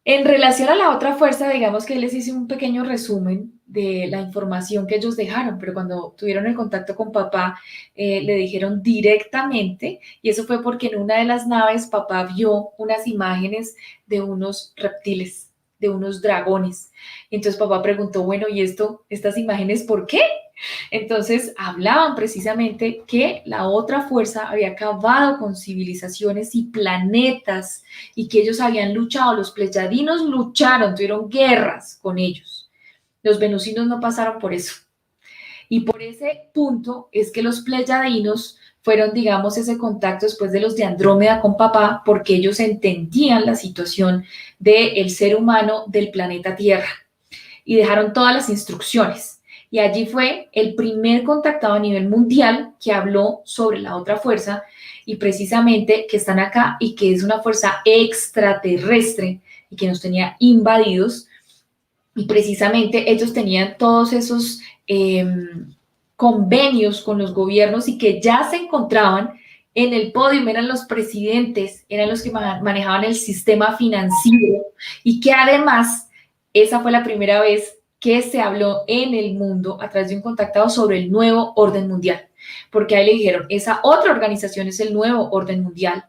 Speaker 2: En relación a la otra fuerza, digamos que les hice un pequeño resumen de la información que ellos dejaron, pero cuando tuvieron el contacto con papá, le dijeron directamente, y eso fue porque en una de las naves papá vio unas imágenes de unos reptiles, de unos dragones. Entonces papá preguntó, bueno, ¿y estas imágenes por qué? Entonces hablaban precisamente que la otra fuerza había acabado con civilizaciones y planetas y que ellos habían luchado, los pleyadinos lucharon, tuvieron guerras con ellos. Los venusinos no pasaron por eso. Y por ese punto es que los pleyadinos fueron, digamos, ese contacto después de los de Andrómeda con papá, porque ellos entendían la situación del ser humano del planeta Tierra y dejaron todas las instrucciones. Y allí fue el primer contactado a nivel mundial que habló sobre la otra fuerza y precisamente que están acá y que es una fuerza extraterrestre y que nos tenía invadidos. Y precisamente ellos tenían todos esos convenios con los gobiernos y que ya se encontraban en el podio, eran los presidentes, eran los que manejaban el sistema financiero y que además esa fue la primera vez que se habló en el mundo a través de un contactado sobre el nuevo orden mundial, porque ahí le dijeron, esa otra organización es el nuevo orden mundial.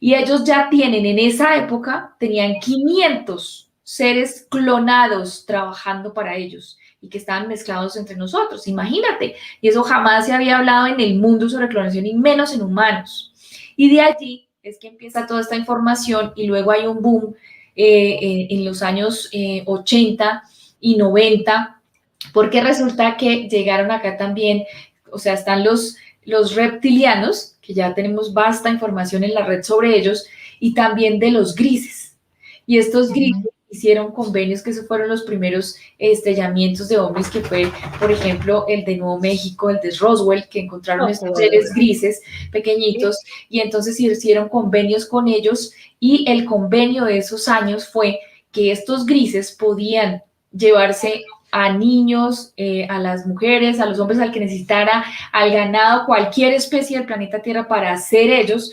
Speaker 2: Y ellos ya tienen, en esa época, tenían 500 seres clonados trabajando para ellos y que estaban mezclados entre nosotros, imagínate. Y eso jamás se había hablado en el mundo sobre clonación y menos en humanos. Y de allí es que empieza toda esta información y luego hay un boom en los años 80 y 90, porque resulta que llegaron acá también, o sea, están los reptilianos, que ya tenemos vasta información en la red sobre ellos, y también de los grises. Y estos grises hicieron convenios, que esos fueron los primeros estrellamientos de ovnis, que fue, por ejemplo, el de Nuevo México, el de Roswell, que encontraron estos seres grises pequeñitos, y entonces hicieron convenios con ellos, y el convenio de esos años fue que estos grises podían llevarse a niños, a las mujeres, a los hombres, al que necesitara, al ganado, cualquier especie del planeta Tierra para hacer ellos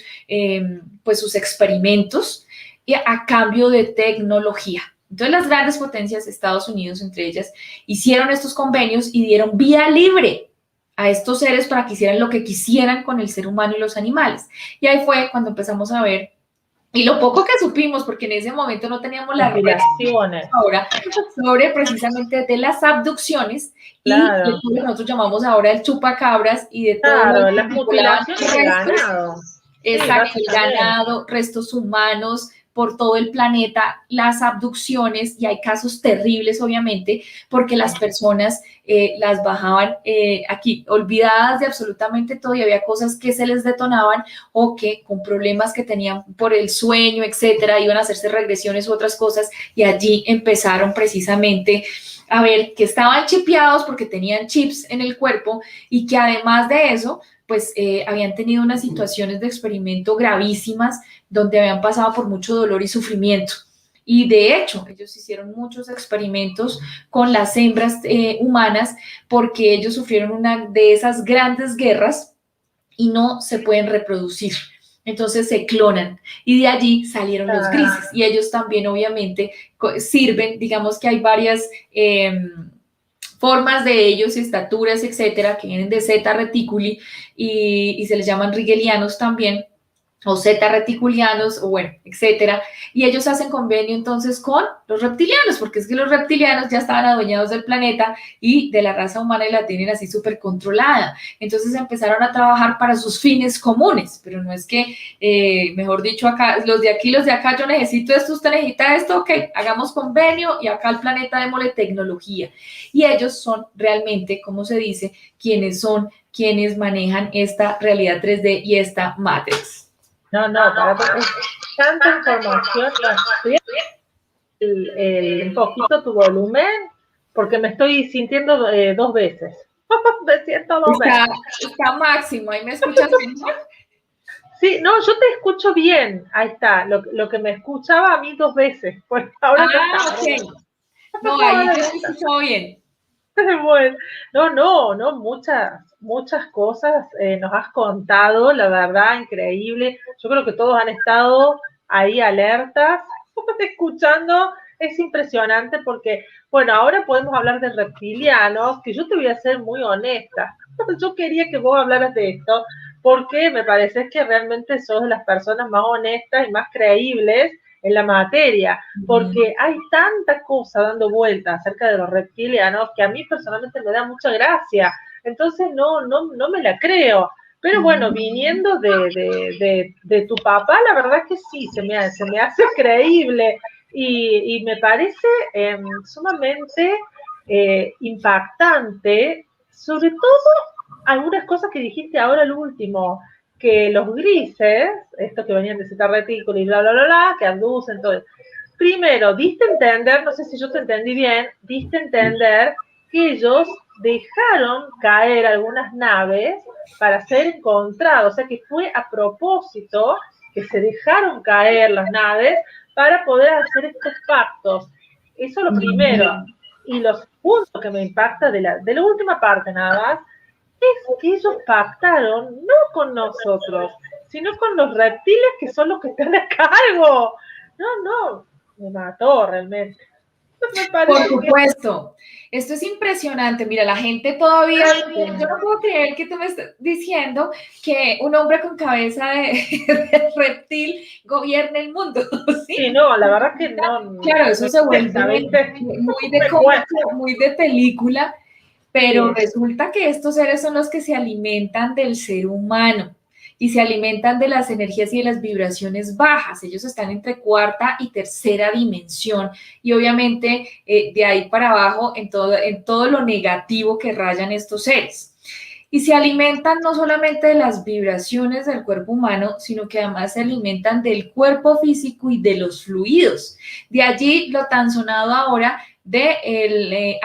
Speaker 2: pues sus experimentos y a cambio de tecnología. Entonces las grandes potencias, Estados Unidos entre ellas, hicieron estos convenios y dieron vía libre a estos seres para que hicieran lo que quisieran con el ser humano y los animales. Y ahí fue cuando empezamos a ver. Y lo poco que supimos, porque en ese momento no teníamos las
Speaker 1: revelaciones
Speaker 2: ahora sobre precisamente de las abducciones
Speaker 1: claro.
Speaker 2: Y de lo que nosotros llamamos ahora el chupacabras y de
Speaker 1: claro,
Speaker 2: todo
Speaker 1: las mutilaciones de ganado.
Speaker 2: Exacto, sí, el ganado, restos humanos por todo el planeta, las abducciones, y hay casos terribles obviamente, porque las personas las bajaban aquí olvidadas de absolutamente todo y había cosas que se les detonaban o que con problemas que tenían por el sueño, etcétera, iban a hacerse regresiones u otras cosas y allí empezaron precisamente a ver que estaban chipeados porque tenían chips en el cuerpo y que además de eso pues habían tenido unas situaciones de experimento gravísimas donde habían pasado por mucho dolor y sufrimiento. Y de hecho, ellos hicieron muchos experimentos con las hembras humanas porque ellos sufrieron una de esas grandes guerras y no se pueden reproducir. Entonces se clonan y de allí salieron los grises y ellos también obviamente sirven, digamos que hay varias formas de ellos, estaturas, etcétera, que vienen de Zeta Reticuli y se les llaman rigelianos también, o zeta reticulianos, o bueno, etcétera, y ellos hacen convenio entonces con los reptilianos, porque es que los reptilianos ya estaban adueñados del planeta y de la raza humana y la tienen así súper controlada, entonces empezaron a trabajar para sus fines comunes, pero no es que, mejor dicho, acá, los de aquí, los de acá, yo necesito esto, usted necesita esto, ok, hagamos convenio y acá al planeta démosle tecnología, y ellos son realmente, como se dice, quienes manejan esta realidad 3D y esta Matrix.
Speaker 1: No, para es tanta información. Un poquito tu volumen, porque me estoy sintiendo 2 veces. Me siento 2 veces.
Speaker 2: Está máximo, ¿ahí me escuchas mejor?
Speaker 1: Sí, no, yo te escucho bien. Ahí está, lo que me escuchaba a mí 2 veces. Pues ahora
Speaker 2: ok. No, ahí te escucho bien.
Speaker 1: Bueno, no, muchas cosas nos has contado, la verdad, increíble. Yo creo que todos han estado ahí alertas, escuchando. Es impresionante porque, bueno, ahora podemos hablar de reptilianos, que yo te voy a ser muy honesta. Yo quería que vos hablaras de esto porque me parece que realmente sos de las personas más honestas y más creíbles en la materia, porque hay tanta cosa dando vuelta acerca de los reptilianos que a mí personalmente me da mucha gracia, entonces no me la creo. Pero bueno, viniendo de tu papá, la verdad que sí, se me hace creíble y me parece sumamente impactante, sobre todo algunas cosas que dijiste ahora al último, que los grises, estos que venían de Zeta Reticuli y bla, que abducen, todo. Primero, diste a entender, no sé si yo te entendí bien, diste a entender que ellos dejaron caer algunas naves para ser encontrados, o sea que fue a propósito que se dejaron caer las naves para poder hacer estos pactos. Eso es lo primero. Y lo segundo que me impacta de la última parte nada más, es que ellos pactaron no con nosotros, sino con los reptiles que son los que están a cargo. No, me mató realmente.
Speaker 2: Por supuesto, esto es impresionante. Mira, la gente todavía, yo no puedo creer que tú me estés diciendo que un hombre con cabeza de reptil gobierne el mundo. ¿Sí?
Speaker 1: Sí, no, la verdad que no.
Speaker 2: Claro, eso se vuelve muy de película, pero sí, resulta que estos seres son los que se alimentan del ser humano y se alimentan de las energías y de las vibraciones bajas. Ellos están entre cuarta y tercera dimensión y obviamente de ahí para abajo en todo lo negativo que rayan estos seres. Y se alimentan no solamente de las vibraciones del cuerpo humano, sino que además se alimentan del cuerpo físico y de los fluidos. De allí lo tan sonado ahora del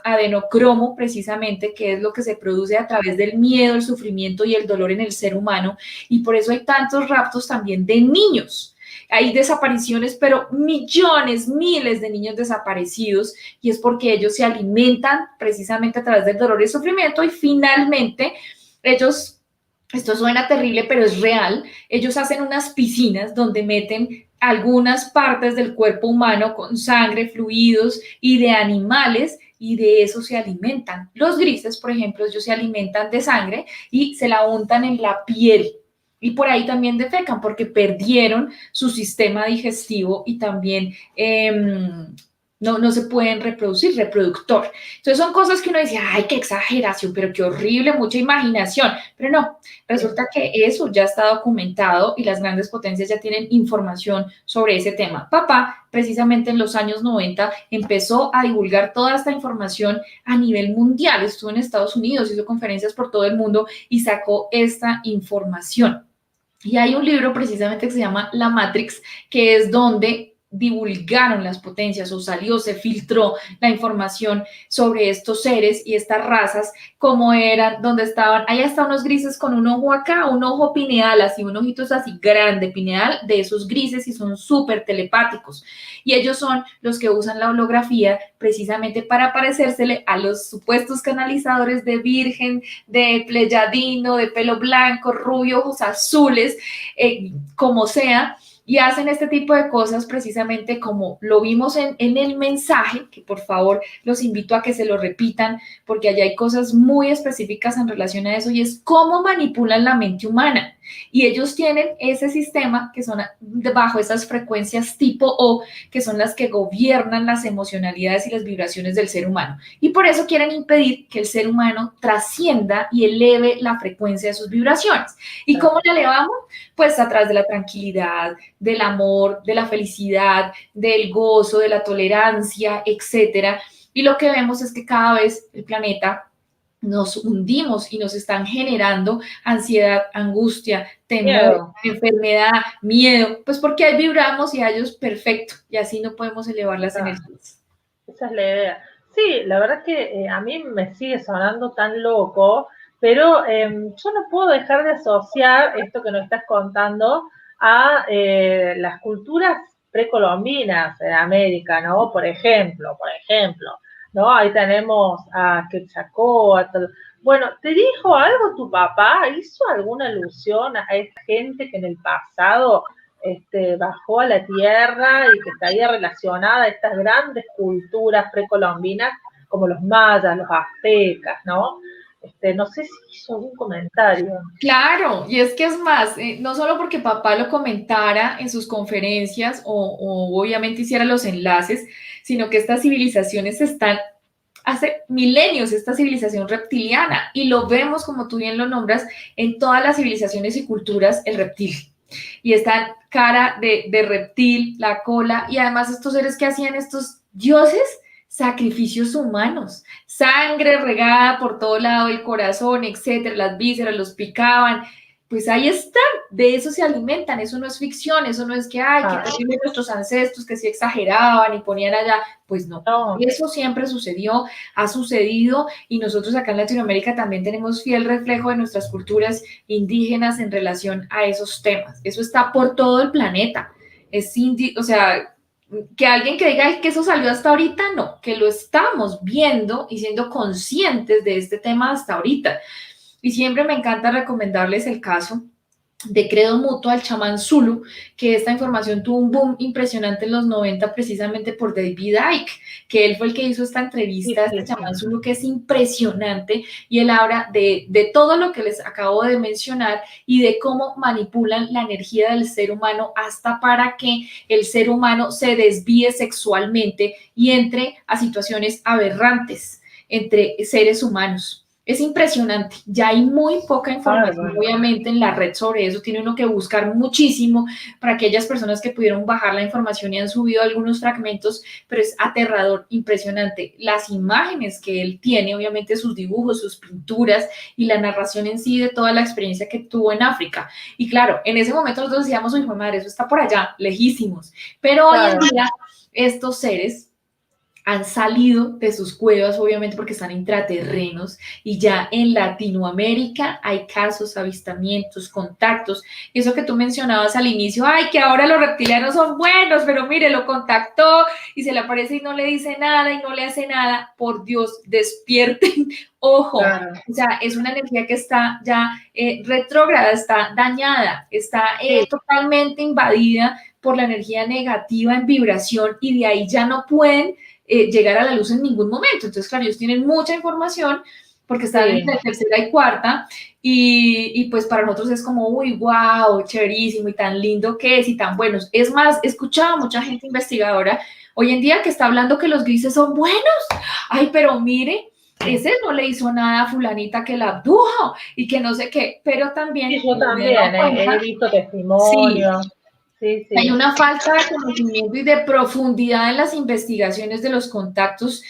Speaker 2: adenocromo, precisamente, que es lo que se produce a través del miedo, el sufrimiento y el dolor en el ser humano. Y por eso hay tantos raptos también de niños. Hay desapariciones, pero millones, miles de niños desaparecidos, y es porque ellos se alimentan precisamente a través del dolor y el sufrimiento, y finalmente ellos, esto suena terrible, pero es real, ellos hacen unas piscinas donde meten algunas partes del cuerpo humano con sangre, fluidos y de animales, y de eso se alimentan. Los grises, por ejemplo, ellos se alimentan de sangre y se la untan en la piel. Y por ahí también defecan porque perdieron su sistema digestivo y también no se pueden reproductor. Entonces son cosas que uno dice, ay, qué exageración, pero qué horrible, mucha imaginación. Pero no, resulta que eso ya está documentado y las grandes potencias ya tienen información sobre ese tema. Papá, precisamente en los años 90, empezó a divulgar toda esta información a nivel mundial. Estuvo en Estados Unidos, hizo conferencias por todo el mundo y sacó esta información. Y hay un libro precisamente que se llama La Matrix, que es donde divulgaron las potencias o salió, se filtró la información sobre estos seres y estas razas, cómo eran, dónde estaban. Ahí están unos grises con un ojo acá, un ojo pineal, así, un ojito así grande, pineal, de esos grises y son súper telepáticos. Y ellos son los que usan la holografía precisamente para parecérsele a los supuestos canalizadores de virgen, de pleyadino, de pelo blanco, rubio, ojos azules, como sea. Y hacen este tipo de cosas precisamente como lo vimos en el mensaje, que por favor los invito a que se lo repitan, porque allá hay cosas muy específicas en relación a eso, y es cómo manipulan la mente humana. Y ellos tienen ese sistema que son bajo esas frecuencias tipo O, que son las que gobiernan las emocionalidades y las vibraciones del ser humano. Y por eso quieren impedir que el ser humano trascienda y eleve la frecuencia de sus vibraciones. ¿Y cómo la elevamos? Pues a través de la tranquilidad, del amor, de la felicidad, del gozo, de la tolerancia, etcétera. Y lo que vemos es que cada vez el planeta nos hundimos y nos están generando ansiedad, angustia, temor, enfermedad, miedo, pues porque ahí vibramos y a ellos perfecto, y así no podemos elevar las energías.
Speaker 1: Esa es la idea. Sí, la verdad es que a mí me sigue sonando tan loco, pero yo no puedo dejar de asociar esto que nos estás contando a las culturas precolombinas en América, ¿no? Por ejemplo, ¿no? Ahí tenemos a Quetzalcóatl. Bueno, ¿te dijo algo tu papá? ¿Hizo alguna alusión a esta gente que en el pasado bajó a la tierra y que estaría relacionada a estas grandes culturas precolombinas como los mayas, los aztecas, ¿no? No sé si hizo algún comentario.
Speaker 2: Claro, y es que es más, no solo porque papá lo comentara en sus conferencias o obviamente hiciera los enlaces, sino que estas civilizaciones están hace milenios, esta civilización reptiliana, y lo vemos, como tú bien lo nombras, en todas las civilizaciones y culturas, el reptil. Y esta cara de reptil, la cola, y además estos seres que hacían estos dioses, sacrificios humanos, sangre regada por todo lado, el corazón, etcétera, las vísceras, los picaban, pues ahí están, de eso se alimentan, eso no es ficción, eso no es que, ay, que terrible nuestros ancestros que sí exageraban y ponían allá, pues no, eso siempre sucedió, ha sucedido, y nosotros acá en Latinoamérica también tenemos fiel reflejo de nuestras culturas indígenas en relación a esos temas, eso está por todo el planeta, o sea, que alguien que diga que eso salió hasta ahorita, no, que lo estamos viendo y siendo conscientes de este tema hasta ahorita. Y siempre me encanta recomendarles el caso de Credo Mutuo al chamán Zulu, que esta información tuvo un boom impresionante en los 90 precisamente por David Icke, que él fue el que hizo esta entrevista a este chamán Zulu, que es impresionante, y él habla de todo lo que les acabo de mencionar y de cómo manipulan la energía del ser humano hasta para que el ser humano se desvíe sexualmente y entre a situaciones aberrantes entre seres humanos. Es impresionante, ya hay muy poca información, obviamente, en la red sobre eso, tiene uno que buscar muchísimo para aquellas personas que pudieron bajar la información y han subido algunos fragmentos, pero es aterrador, impresionante. Las imágenes que él tiene, obviamente sus dibujos, sus pinturas y la narración en sí de toda la experiencia que tuvo en África. Y claro, en ese momento nosotros decíamos, uy, madre, eso está por allá, lejísimos, pero hoy en día estos seres han salido de sus cuevas, obviamente porque están intraterrenos, y ya en Latinoamérica hay casos, avistamientos, contactos. Y eso que tú mencionabas al inicio, ay, que ahora los reptilianos son buenos, pero mire, lo contactó y se le aparece y no le dice nada y no le hace nada. Por Dios, despierten, ojo. O sea, es una energía que está ya retrógrada, está dañada, está totalmente invadida por la energía negativa en vibración, y de ahí ya no pueden llegar a la luz en ningún momento. Entonces, claro, ellos tienen mucha información porque están entre tercera y cuarta, y pues para nosotros es como, uy, wow, chéverísimo, y tan lindo que es, y tan buenos. Es más, he escuchado a mucha gente investigadora hoy en día que está hablando que los grises son buenos. Ay, pero mire, ese no le hizo nada a fulanita que la abdujo, y que no sé qué, pero también...
Speaker 1: Sí, yo también he visto testimonios.
Speaker 2: Sí. Sí. Hay una falta de conocimiento y de profundidad en las investigaciones de los contactos,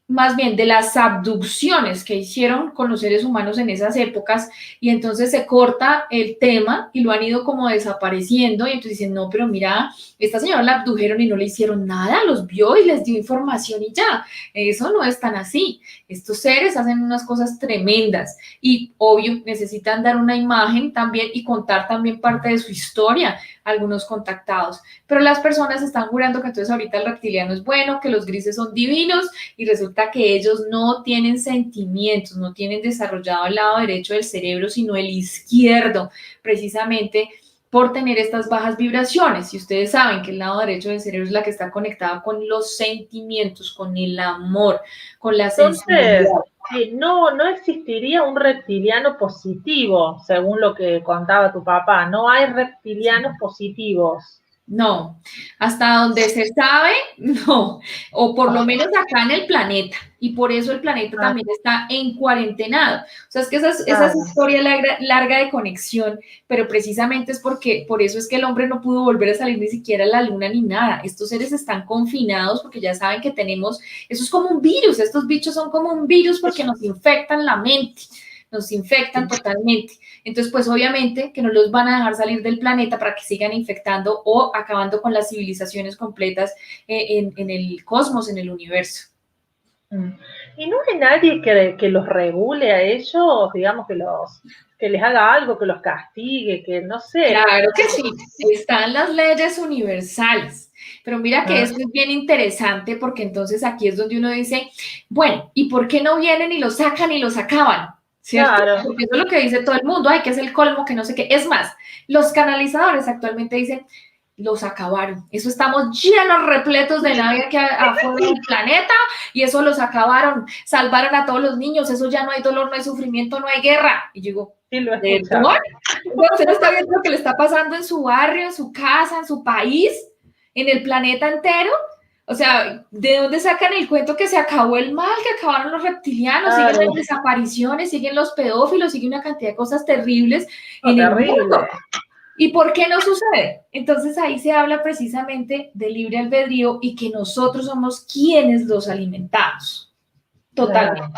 Speaker 2: más bien de las abducciones que hicieron con los seres humanos en esas épocas, y entonces se corta el tema y lo han ido como desapareciendo, y entonces dicen, no, pero mira, esta señora la abdujeron y no le hicieron nada, los vio y les dio información y ya. Eso no es tan así. Estos seres hacen unas cosas tremendas y obvio necesitan dar una imagen también y contar también parte de su historia, algunos contactados, pero las personas están jurando que entonces ahorita el reptiliano es bueno, que los grises son divinos, y resulta que ellos no tienen sentimientos, no tienen desarrollado el lado derecho del cerebro, sino el izquierdo, precisamente por tener estas bajas vibraciones. Y ustedes saben que el lado derecho del cerebro es la que está conectada con los sentimientos, con el amor, con la
Speaker 1: Entonces,
Speaker 2: sensibilidad.
Speaker 1: no existiría un reptiliano positivo, según lo que contaba tu papá. No hay reptilianos positivos.
Speaker 2: No, hasta donde se sabe, no, o por lo menos acá en el planeta, y por eso el planeta
Speaker 1: Ah,
Speaker 2: también está en cuarentenado. O sea, es que esa es
Speaker 1: claro.
Speaker 2: historia larga de conexión, pero precisamente es porque, por eso es que el hombre no pudo volver a salir ni siquiera a la luna ni nada. Estos seres están confinados porque ya saben que tenemos, eso es como un virus, estos bichos son como un virus porque nos infectan la mente, nos infectan totalmente. Entonces, pues obviamente que no los van a dejar salir del planeta para que sigan infectando o acabando con las civilizaciones completas en el cosmos, en el universo.
Speaker 1: ¿Y no hay nadie que los regule a ellos, digamos, que les haga algo, que los castigue, que no sé?
Speaker 2: Claro que sí, están las leyes universales, pero mira que
Speaker 1: Ah,
Speaker 2: esto es bien interesante porque entonces aquí es donde uno dice, bueno, ¿y por qué no vienen y los sacan y los acaban? ¿Cierto?
Speaker 1: claro,
Speaker 2: Porque eso es lo que dice todo el mundo, ay, que es el colmo, que no sé qué. Es más, los canalizadores actualmente dicen, los acabaron. Eso estamos llenos, repletos de nave aquí afuera del planeta y eso los acabaron. Salvaron a todos los niños, eso ya no hay dolor, no hay sufrimiento, no hay guerra. Y yo digo,
Speaker 1: sí lo he escuchado.
Speaker 2: ¿perdón? Usted está viendo lo que le está pasando en su barrio, en su casa, en su país, en el planeta entero. O sea, ¿de dónde sacan el cuento que se acabó el mal, que acabaron los reptilianos, siguen
Speaker 1: Claro,
Speaker 2: las desapariciones, siguen los pedófilos, siguen una cantidad de cosas terribles
Speaker 1: no,
Speaker 2: en el mundo?
Speaker 1: terrible.
Speaker 2: ¿Y por qué no sucede? Entonces ahí se habla precisamente de libre albedrío y que nosotros somos quienes los alimentamos. Totalmente.
Speaker 1: Claro.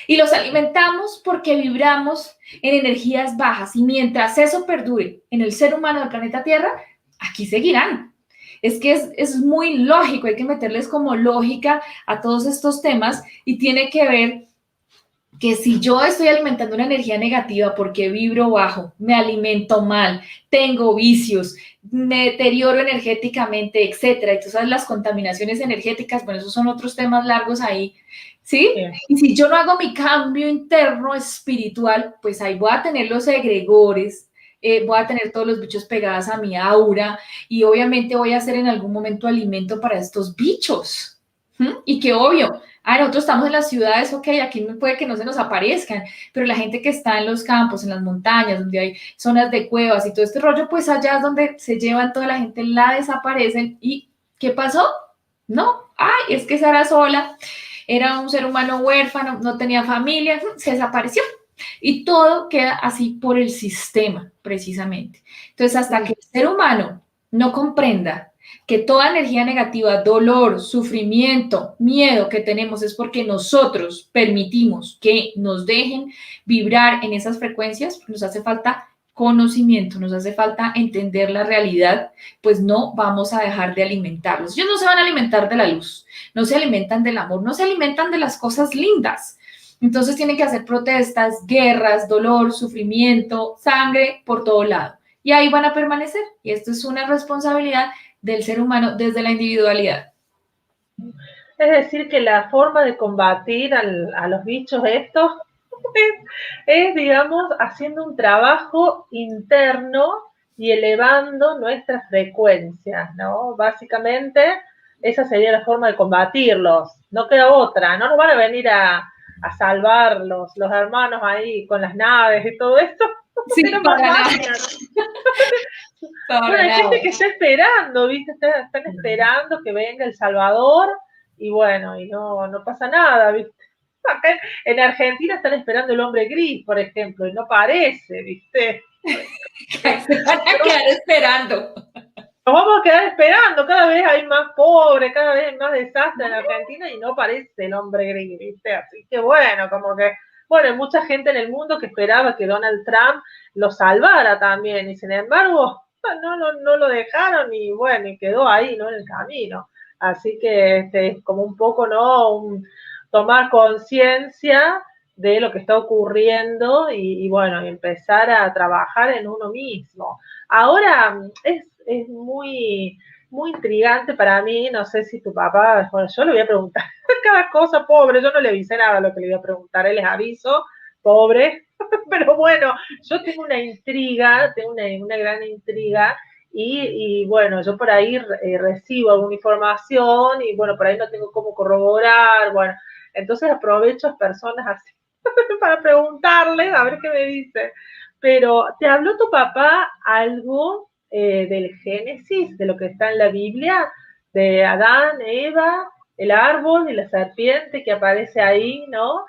Speaker 2: Y los alimentamos porque vibramos en energías bajas y mientras eso perdure en el ser humano del planeta Tierra, aquí seguirán. Es que es muy lógico, hay que meterles como lógica a todos estos temas y tiene que ver que si yo estoy alimentando una energía negativa porque vibro bajo, me alimento mal, tengo vicios, me deterioro energéticamente, etcétera, y tú sabes las contaminaciones energéticas, bueno, esos son otros temas largos ahí, ¿sí?
Speaker 1: Sí.
Speaker 2: Y si yo no hago mi cambio interno espiritual, pues ahí voy a tener los egregores, voy a tener todos los bichos pegados a mi aura y obviamente voy a ser en algún momento alimento para estos bichos. ¿Mm? Y que obvio, nosotros estamos en las ciudades, ok, aquí puede que no se nos aparezcan, pero la gente que está en los campos, en las montañas, donde hay zonas de cuevas y todo este rollo, pues allá es donde se llevan toda la gente, la desaparecen. ¿Y qué pasó? No, ay, es que esa era sola, era un ser humano huérfano, no tenía familia, se desapareció. Y todo queda así por el sistema, precisamente. Entonces, hasta que el ser humano no comprenda que toda energía negativa, dolor, sufrimiento, miedo que tenemos es porque nosotros permitimos que nos dejen vibrar en esas frecuencias, nos hace falta conocimiento, nos hace falta entender la realidad, pues no vamos a dejar de alimentarlos. Ellos no se van a alimentar de la luz, no se alimentan del amor, no se alimentan de las cosas lindas. Entonces tienen que hacer protestas, guerras, dolor, sufrimiento, sangre por todo lado. Y ahí van a permanecer. Y esto es una responsabilidad del ser humano desde la individualidad.
Speaker 1: Es decir, que la forma de combatir a los bichos estos digamos, haciendo un trabajo interno y elevando nuestras frecuencias, ¿no? Básicamente, esa sería la forma de combatirlos. No queda otra, no nos van a venir a salvar los hermanos ahí con las naves y todo esto.
Speaker 2: Sí,
Speaker 1: Era más
Speaker 2: para nada.
Speaker 1: magia. Bueno,
Speaker 2: Para
Speaker 1: hay
Speaker 2: nada.
Speaker 1: gente que está esperando, ¿viste? Están esperando que venga El Salvador y bueno, y no pasa nada, ¿viste? Acá en Argentina están esperando el hombre gris, por ejemplo, y no parece, ¿viste?
Speaker 2: Se van a quedar esperando.
Speaker 1: Nos vamos a quedar esperando, cada vez hay más pobres, cada vez hay más desastre en Argentina y no parece el hombre gris, ¿viste? Así que bueno, como que, bueno, hay mucha gente en el mundo que esperaba que Donald Trump lo salvara también y sin embargo no lo dejaron y bueno, y quedó ahí, ¿no? En el camino. Así que como un poco, ¿no? Tomar conciencia de lo que está ocurriendo y bueno, y empezar a trabajar en uno mismo. Ahora es muy intrigante para mí, no sé si tu papá, bueno, yo le voy a preguntar cada cosa, pobre, yo no le avisé nada de lo que le iba a preguntar, él les aviso, pobre, pero bueno, yo tengo una intriga, tengo una gran intriga y bueno, yo por ahí recibo alguna información y bueno, por ahí no tengo cómo corroborar, bueno, entonces aprovecho a personas así para preguntarles a ver qué me dice. Pero, ¿te habló tu papá algo del Génesis, de lo que está en la Biblia? De Adán, Eva, el árbol y la serpiente que aparece ahí, ¿no?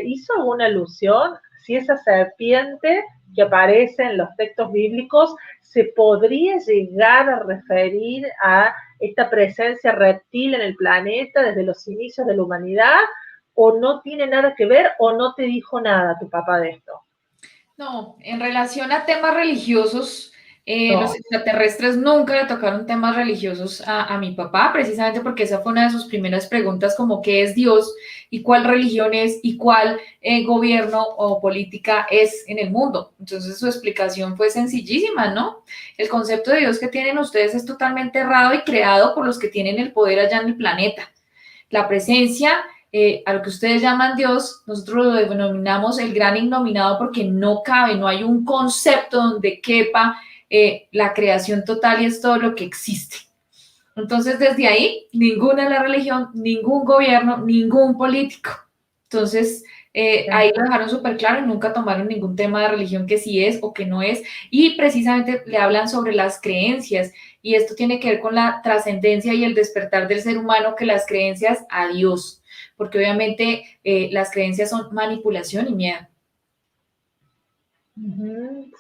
Speaker 1: ¿Hizo alguna alusión? Si esa serpiente que aparece en los textos bíblicos se podría llegar a referir a esta presencia reptil en el planeta desde los inicios de la humanidad, o no tiene nada que ver, o no te dijo nada tu papá de esto.
Speaker 2: No, en relación a temas religiosos, los
Speaker 1: No.
Speaker 2: extraterrestres nunca le tocaron temas religiosos a mi papá, precisamente porque esa fue una de sus primeras preguntas, como qué es Dios y cuál religión es y cuál gobierno o política es en el mundo. Entonces su explicación fue sencillísima, ¿no? El concepto de Dios que tienen ustedes es totalmente errado y creado por los que tienen el poder allá en el planeta. La presencia a lo que ustedes llaman Dios, nosotros lo denominamos el gran innominado porque no cabe, no hay un concepto donde quepa la creación total y es todo lo que existe. Entonces, desde ahí, ninguna es la religión, ningún gobierno, ningún político. Entonces, ahí lo dejaron súper claro y nunca tomaron ningún tema de religión que sí es o que no es. Y precisamente le hablan sobre las creencias. Y esto tiene que ver con la trascendencia y el despertar del ser humano que las creencias a Dios. Porque obviamente las creencias son manipulación y miedo.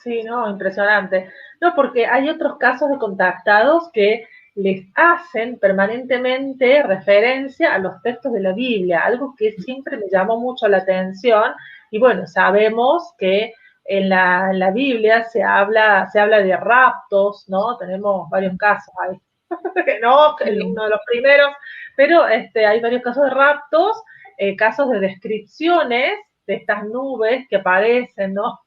Speaker 1: Sí, no, impresionante. No, porque hay otros casos de contactados que les hacen permanentemente referencia a los textos de la Biblia, algo que siempre me llamó mucho la atención. Y bueno, sabemos que en la Biblia se habla de raptos, ¿no? Tenemos varios casos ahí, no,
Speaker 2: Sí.
Speaker 1: uno de los primeros, pero hay varios casos de raptos, casos de descripciones de estas nubes que aparecen, ¿no?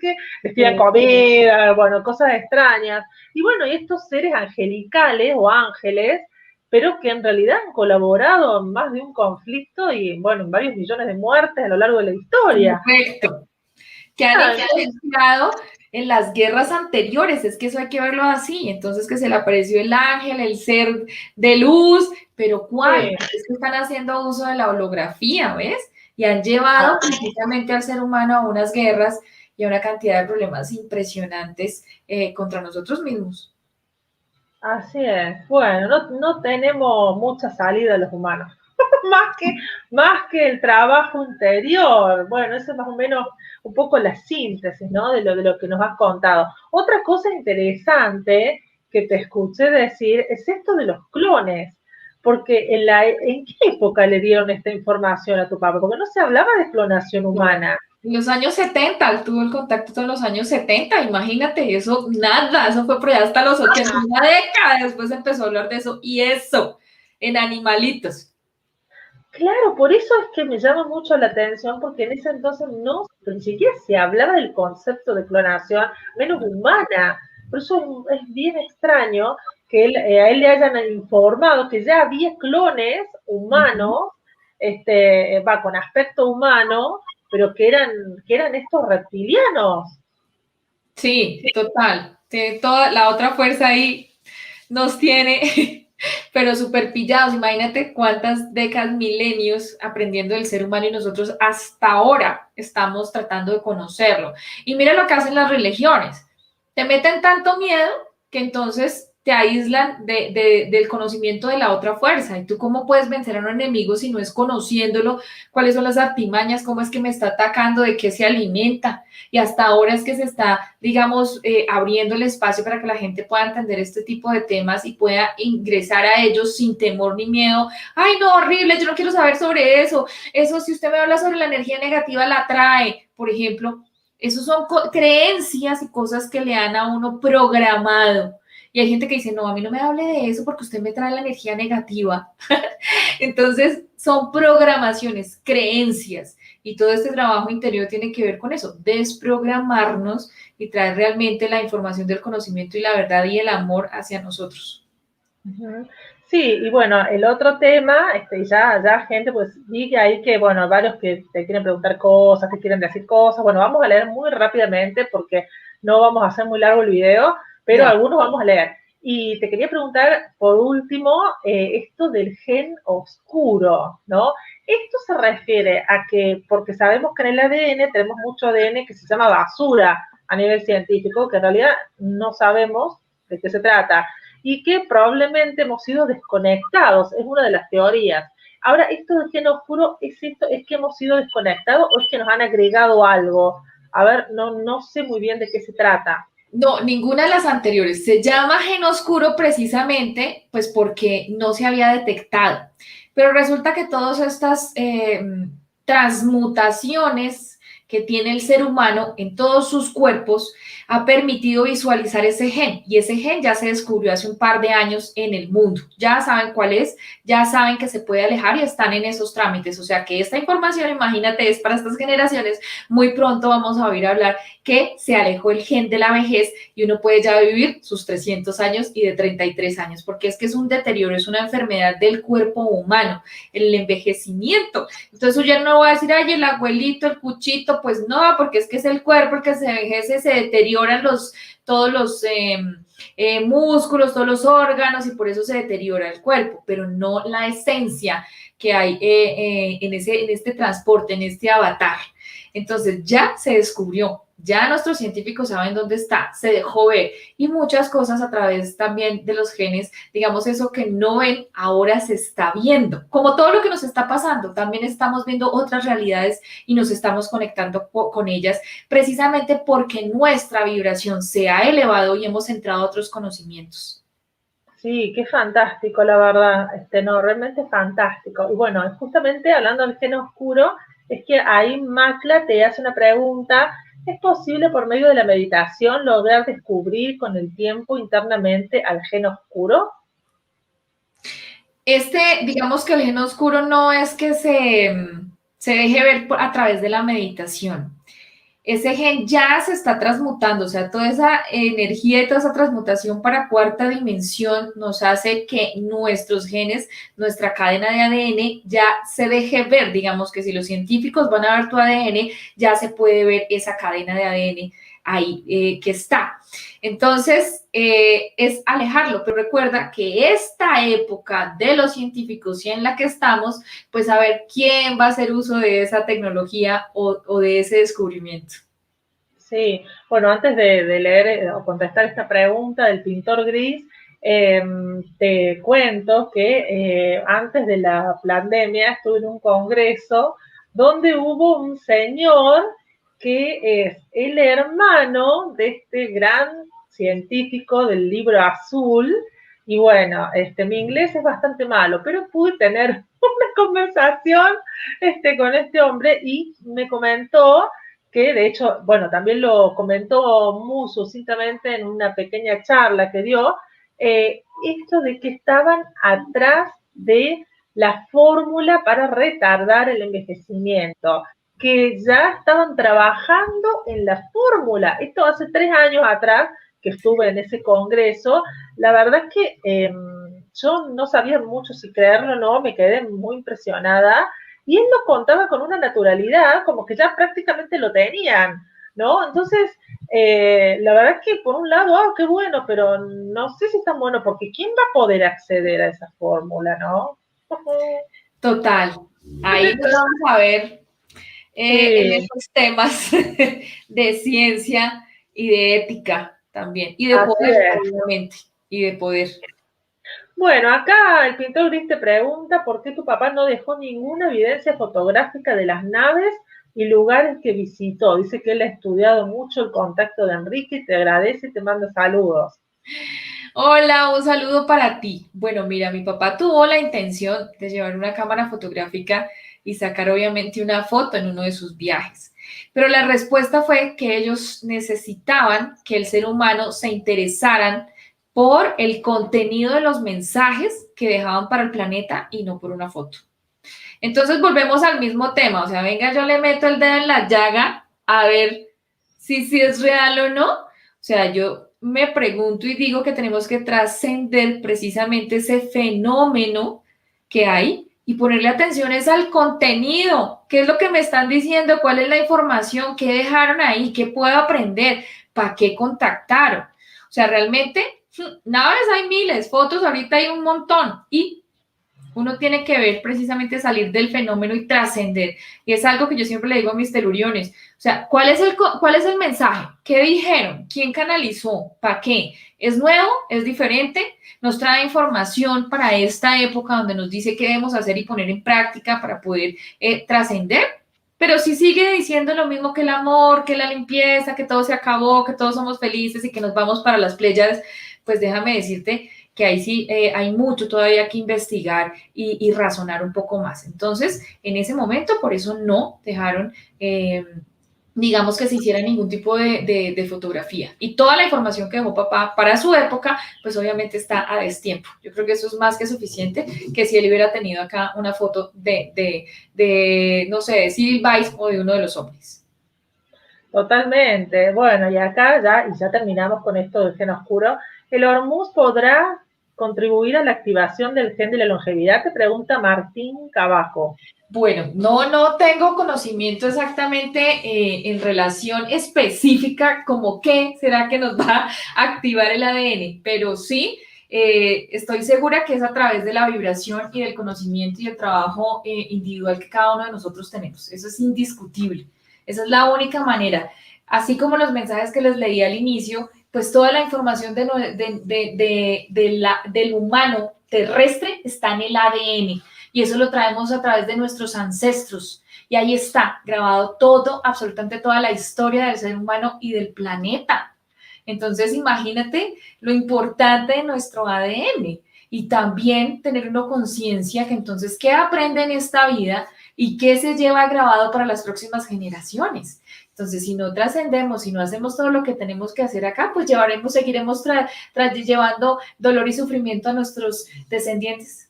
Speaker 1: Que les comida, bueno, cosas extrañas. Y bueno, y estos seres angelicales o ángeles, pero que en realidad han colaborado en más de un conflicto y, bueno, en varios millones de muertes a lo largo de la historia.
Speaker 2: Correcto. Que han influenciado en las guerras anteriores, es que eso hay que verlo así, entonces que se le apareció el ángel, el ser de luz, pero ¿cuál?
Speaker 1: Sí.
Speaker 2: Es que están haciendo uso de la holografía, ¿ves? Y han llevado precisamente al ser humano a unas guerras y a una cantidad de problemas impresionantes contra nosotros mismos.
Speaker 1: Así es. Bueno, no tenemos mucha salida los humanos. más que el trabajo interior. Bueno, eso es más o menos un poco la síntesis, ¿no? De lo que nos has contado. Otra cosa interesante que te escuché decir es esto de los clones. Porque ¿en qué época le dieron esta información a tu papá? Porque no se hablaba de clonación humana.
Speaker 2: En los años 70, tuvo el contacto en los años 70, imagínate, eso nada, eso fue por allá hasta los 80, una década después empezó a hablar de eso, y eso, en animalitos.
Speaker 1: Claro, por eso es que me llama mucho la atención, porque en ese entonces no, ni siquiera se hablaba del concepto de clonación, menos humana. Por eso es bien extraño que a él le hayan informado que ya había clones humanos, con aspecto humano, pero que eran estos reptilianos.
Speaker 2: Sí, total. Toda la otra fuerza ahí nos tiene, pero súper pillados. Imagínate cuántas décadas, milenios aprendiendo del ser humano y nosotros hasta ahora estamos tratando de conocerlo. Y mira lo que hacen las religiones. Te meten tanto miedo que entonces te aíslan del conocimiento de la otra fuerza. ¿Y tú cómo puedes vencer a un enemigo si no es conociéndolo? ¿Cuáles son las artimañas? ¿Cómo es que me está atacando? ¿De qué se alimenta? Y hasta ahora es que se está, digamos, abriendo el espacio para que la gente pueda entender este tipo de temas y pueda ingresar a ellos sin temor ni miedo. Ay, no, horrible, yo no quiero saber sobre eso. Eso, si usted me habla sobre la energía negativa, la atrae, por ejemplo. Esos son creencias y cosas que le han a uno programado. Y hay gente que dice, no, a mí no me hable de eso porque usted me trae la energía negativa. Entonces, son programaciones, creencias. Y todo este trabajo interior tiene que ver con eso, desprogramarnos y traer realmente la información del conocimiento y la verdad y el amor hacia nosotros.
Speaker 1: Ujú. Sí, y bueno, el otro tema, ya gente, pues vi que ahí que, bueno, varios que te quieren preguntar cosas, te quieren decir cosas, bueno, vamos a leer muy rápidamente porque no vamos a hacer muy largo el video, pero
Speaker 2: Dale.
Speaker 1: algunos vamos a leer. Y te quería preguntar, por último, esto del gen oscuro, ¿no? Esto se refiere a que, porque sabemos que en el ADN tenemos mucho ADN que se llama basura a nivel científico, que en realidad no sabemos de qué se trata y que probablemente hemos sido desconectados, es una de las teorías. Ahora, esto del gen oscuro, ¿es esto? ¿Es que hemos sido desconectados o es que nos han agregado algo? A ver, no sé muy bien de qué se trata.
Speaker 2: No, ninguna de las anteriores. Se llama gen oscuro precisamente, pues porque no se había detectado. Pero resulta que todas estas transmutaciones que tiene el ser humano en todos sus cuerpos ha permitido visualizar ese gen. Y ese gen ya se descubrió hace un par de años en el mundo. Ya saben cuál es, ya saben que se puede alejar y están en esos trámites. O sea que esta información, imagínate, es para estas generaciones. Muy pronto vamos a oír hablar que se alejó el gen de la vejez y uno puede ya vivir sus 300 años y de 33 años, porque es que es un deterioro, es una enfermedad del cuerpo humano, el envejecimiento. Entonces ya no voy a decir, ay, el abuelito, el cuchito, pues no, porque es que es el cuerpo el que se envejece, se deterioran todos los músculos, todos los órganos y por eso se deteriora el cuerpo, pero no la esencia que hay en este transporte, en este avatar. Entonces ya se descubrió, ya nuestros científicos saben dónde está, se dejó ver y muchas cosas a través también de los genes, digamos eso que no ven, ahora se está viendo. Como todo lo que nos está pasando, también estamos viendo otras realidades y nos estamos conectando con ellas precisamente porque nuestra vibración se ha elevado y hemos entrado a otros conocimientos.
Speaker 1: Sí, qué fantástico, la verdad. No, realmente fantástico. Y bueno, justamente hablando del gen oscuro, es que ahí Macla te hace una pregunta. ¿Es posible por medio de la meditación lograr descubrir con el tiempo internamente al gen oscuro?
Speaker 2: Digamos que el gen oscuro no es que se deje ver a través de la meditación. Ese gen ya se está transmutando, o sea, toda esa energía y toda esa transmutación para cuarta dimensión nos hace que nuestros genes, nuestra cadena de ADN ya se deje ver, digamos que si los científicos van a ver tu ADN, ya se puede ver esa cadena de ADN ahí que está. Entonces, es alejarlo, pero recuerda que esta época de los científicos y en la que estamos, pues a ver quién va a hacer uso de esa tecnología o de ese descubrimiento.
Speaker 1: Sí, bueno, antes de leer o contestar esta pregunta del pintor gris, te cuento que antes de la pandemia estuve en un congreso donde hubo un señor que es el hermano de este gran científico del libro azul. Y bueno, mi inglés es bastante malo, pero pude tener una conversación con este hombre y me comentó que de hecho, bueno, también lo comentó muy sucintamente en una pequeña charla que dio, esto de que estaban atrás de la fórmula para retardar el envejecimiento, que ya estaban trabajando en la fórmula. Esto hace 3 años atrás que estuve en ese congreso, la verdad es que yo no sabía mucho si creerlo o no, me quedé muy impresionada y él lo contaba con una naturalidad, como que ya prácticamente lo tenían, ¿no? Entonces, la verdad es que por un lado, qué bueno, pero no sé si es tan bueno, porque ¿quién va a poder acceder a esa fórmula, no?
Speaker 2: Total. Ahí nos vamos a ver en
Speaker 1: Sí,
Speaker 2: estos temas de ciencia y de ética también, y de
Speaker 1: así
Speaker 2: poder,
Speaker 1: es.
Speaker 2: obviamente, y de poder.
Speaker 1: Bueno, acá el pintor Gris te pregunta por qué tu papá no dejó ninguna evidencia fotográfica de las naves y lugares que visitó. Dice que él ha estudiado mucho el contacto de Enrique y te agradece y te manda saludos.
Speaker 2: Hola, un saludo para ti. Bueno, mira, mi papá tuvo la intención de llevar una cámara fotográfica y sacar obviamente una foto en uno de sus viajes. Pero la respuesta fue que ellos necesitaban que el ser humano se interesaran por el contenido de los mensajes que dejaban para el planeta y no por una foto. Entonces volvemos al mismo tema, o sea, venga, yo le meto el dedo en la llaga a ver si es real o no. O sea, yo me pregunto y digo que tenemos que trascender precisamente ese fenómeno que hay y ponerle atención es al contenido. ¿Qué es lo que me están diciendo? ¿Cuál es la información? ¿Qué dejaron ahí? ¿Qué puedo aprender? ¿Para qué contactaron? O sea, realmente, naves hay miles, fotos ahorita hay un montón y uno tiene que ver precisamente salir del fenómeno y trascender. Y es algo que yo siempre le digo a mis teluriones. O sea, ¿cuál es el mensaje? ¿Qué dijeron? ¿Quién canalizó? ¿Para qué? ¿Es nuevo? ¿Es diferente? Nos trae información para esta época donde nos dice qué debemos hacer y poner en práctica para poder trascender. Pero si sigue diciendo lo mismo que el amor, que la limpieza, que todo se acabó, que todos somos felices y que nos vamos para las playas, pues déjame decirte que ahí sí hay mucho todavía que investigar y razonar un poco más. Entonces, en ese momento, por eso no dejaron, digamos, que se hiciera ningún tipo de fotografía. Y toda la información que dejó papá para su época, pues obviamente está a destiempo. Yo creo que eso es más que suficiente, que si él hubiera tenido acá una foto no sé, de Civil Vice o de uno de los hombres.
Speaker 1: Totalmente. Bueno, y acá ya terminamos con esto del gen oscuro. ¿El Hormuz podrá contribuir a la activación del gen de la longevidad? Te pregunta Martín Cabajo.
Speaker 2: Bueno, no tengo conocimiento exactamente en relación específica como qué será que nos va a activar el ADN, pero sí estoy segura que es a través de la vibración y del conocimiento y el trabajo individual que cada uno de nosotros tenemos. Eso es indiscutible. Esa es la única manera. Así como los mensajes que les leí al inicio, pues toda la información del humano terrestre está en el ADN. Y eso lo traemos a través de nuestros ancestros. Y ahí está grabado todo, absolutamente toda la historia del ser humano y del planeta. Entonces, imagínate lo importante de nuestro ADN y también tener una conciencia que entonces, ¿qué aprende en esta vida y qué se lleva grabado para las próximas generaciones? Entonces, si no trascendemos, si no hacemos todo lo que tenemos que hacer acá, pues seguiremos llevando dolor y sufrimiento a nuestros descendientes.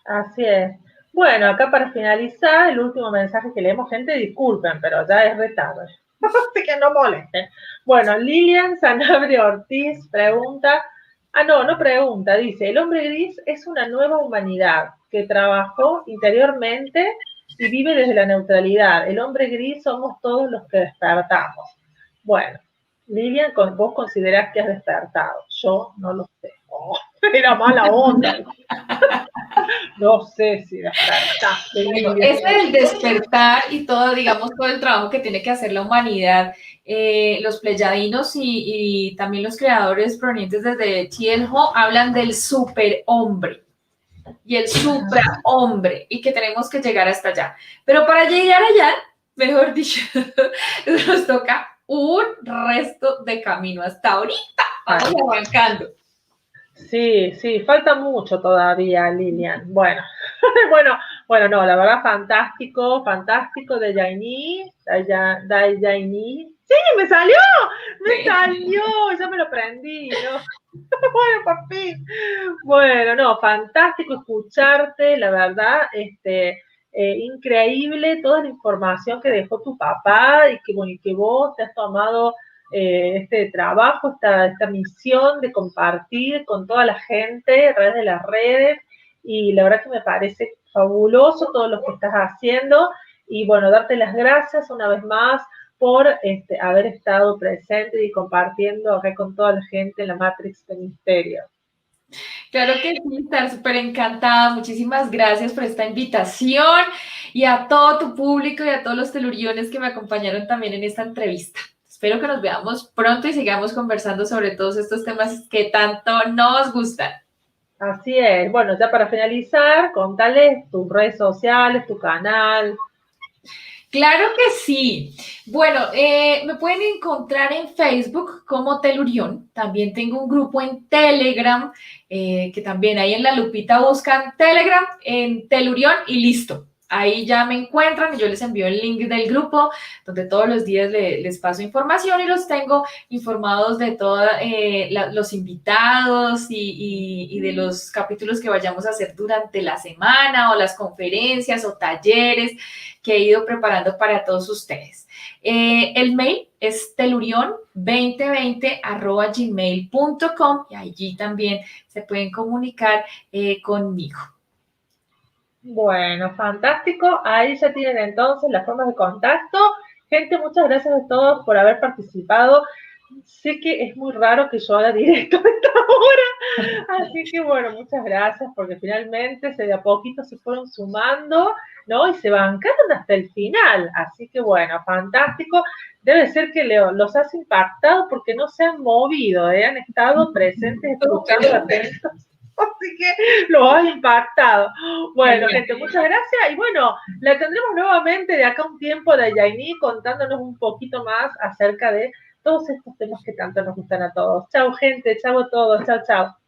Speaker 1: Así es. Bueno, acá para finalizar, el último mensaje que leemos, gente, disculpen, pero ya es retardo. Así que no molesten. Bueno, Lilian Sanabria Ortiz pregunta, no pregunta, dice, el hombre gris es una nueva humanidad que trabajó interiormente y vive desde la neutralidad. El hombre gris somos todos los que despertamos. Bueno, Lilian, vos considerás que has despertado. Yo no lo sé. Oh, era mala onda. No sé si despertaste.
Speaker 2: Bueno, ese es el despertar y todo, digamos, todo el trabajo que tiene que hacer la humanidad, los pleyadinos y también los creadores provenientes desde Tieljo hablan del superhombre y el suprahombre y que tenemos que llegar hasta allá. Pero para llegar allá, mejor dicho, nos toca un resto de camino. Hasta ahorita vamos arrancando.
Speaker 1: Sí, falta mucho todavía, Lilian. Bueno, no, la verdad, fantástico de Yaini. Sí, me salió, ya me lo prendí, ¿no? Bueno, papi. Bueno, no, fantástico escucharte, la verdad, increíble toda la información que dejó tu papá y que vos te has tomado este trabajo, esta misión de compartir con toda la gente a través de las redes, y la verdad que me parece fabuloso todo lo que estás haciendo, y bueno, darte las gracias una vez más por haber estado presente y compartiendo acá con toda la gente en la Matrix de Misterio.
Speaker 2: Claro que sí, estar súper encantada. Muchísimas gracias por esta invitación y a todo tu público y a todos los teluriones que me acompañaron también en esta entrevista. Espero que nos veamos pronto y sigamos conversando sobre todos estos temas que tanto nos gustan.
Speaker 1: Así es. Bueno, ya para finalizar, contales tus redes sociales, tu canal.
Speaker 2: Claro que sí. Bueno, me pueden encontrar en Facebook como Telurión. También tengo un grupo en Telegram, que también ahí en la lupita buscan Telegram en Telurión y listo. ahí ya me encuentran y yo les envío el link del grupo donde todos los días les paso información y los tengo informados de todos los invitados y de los capítulos que vayamos a hacer durante la semana o las conferencias o talleres que he ido preparando para todos ustedes. El mail es telurion2020@gmail.com y allí también se pueden comunicar conmigo.
Speaker 1: Bueno, fantástico. Ahí ya tienen entonces las formas de contacto. Gente, muchas gracias a todos por haber participado. Sé que es muy raro que yo haga directo a esta hora, así que bueno, muchas gracias porque finalmente de a poquito se fueron sumando, ¿no? Y se bancaron hasta el final, así que bueno, fantástico. Debe ser que los has impactado porque no se han movido, ¿eh? Han estado presentes, escuchando, atentos. Así que lo has impactado. Bueno, gente, muchas gracias. Y bueno, la tendremos nuevamente de acá un tiempo de Yaini contándonos un poquito más acerca de todos estos temas que tanto nos gustan a todos. Chau, gente. Chau a todos. Chau, chau.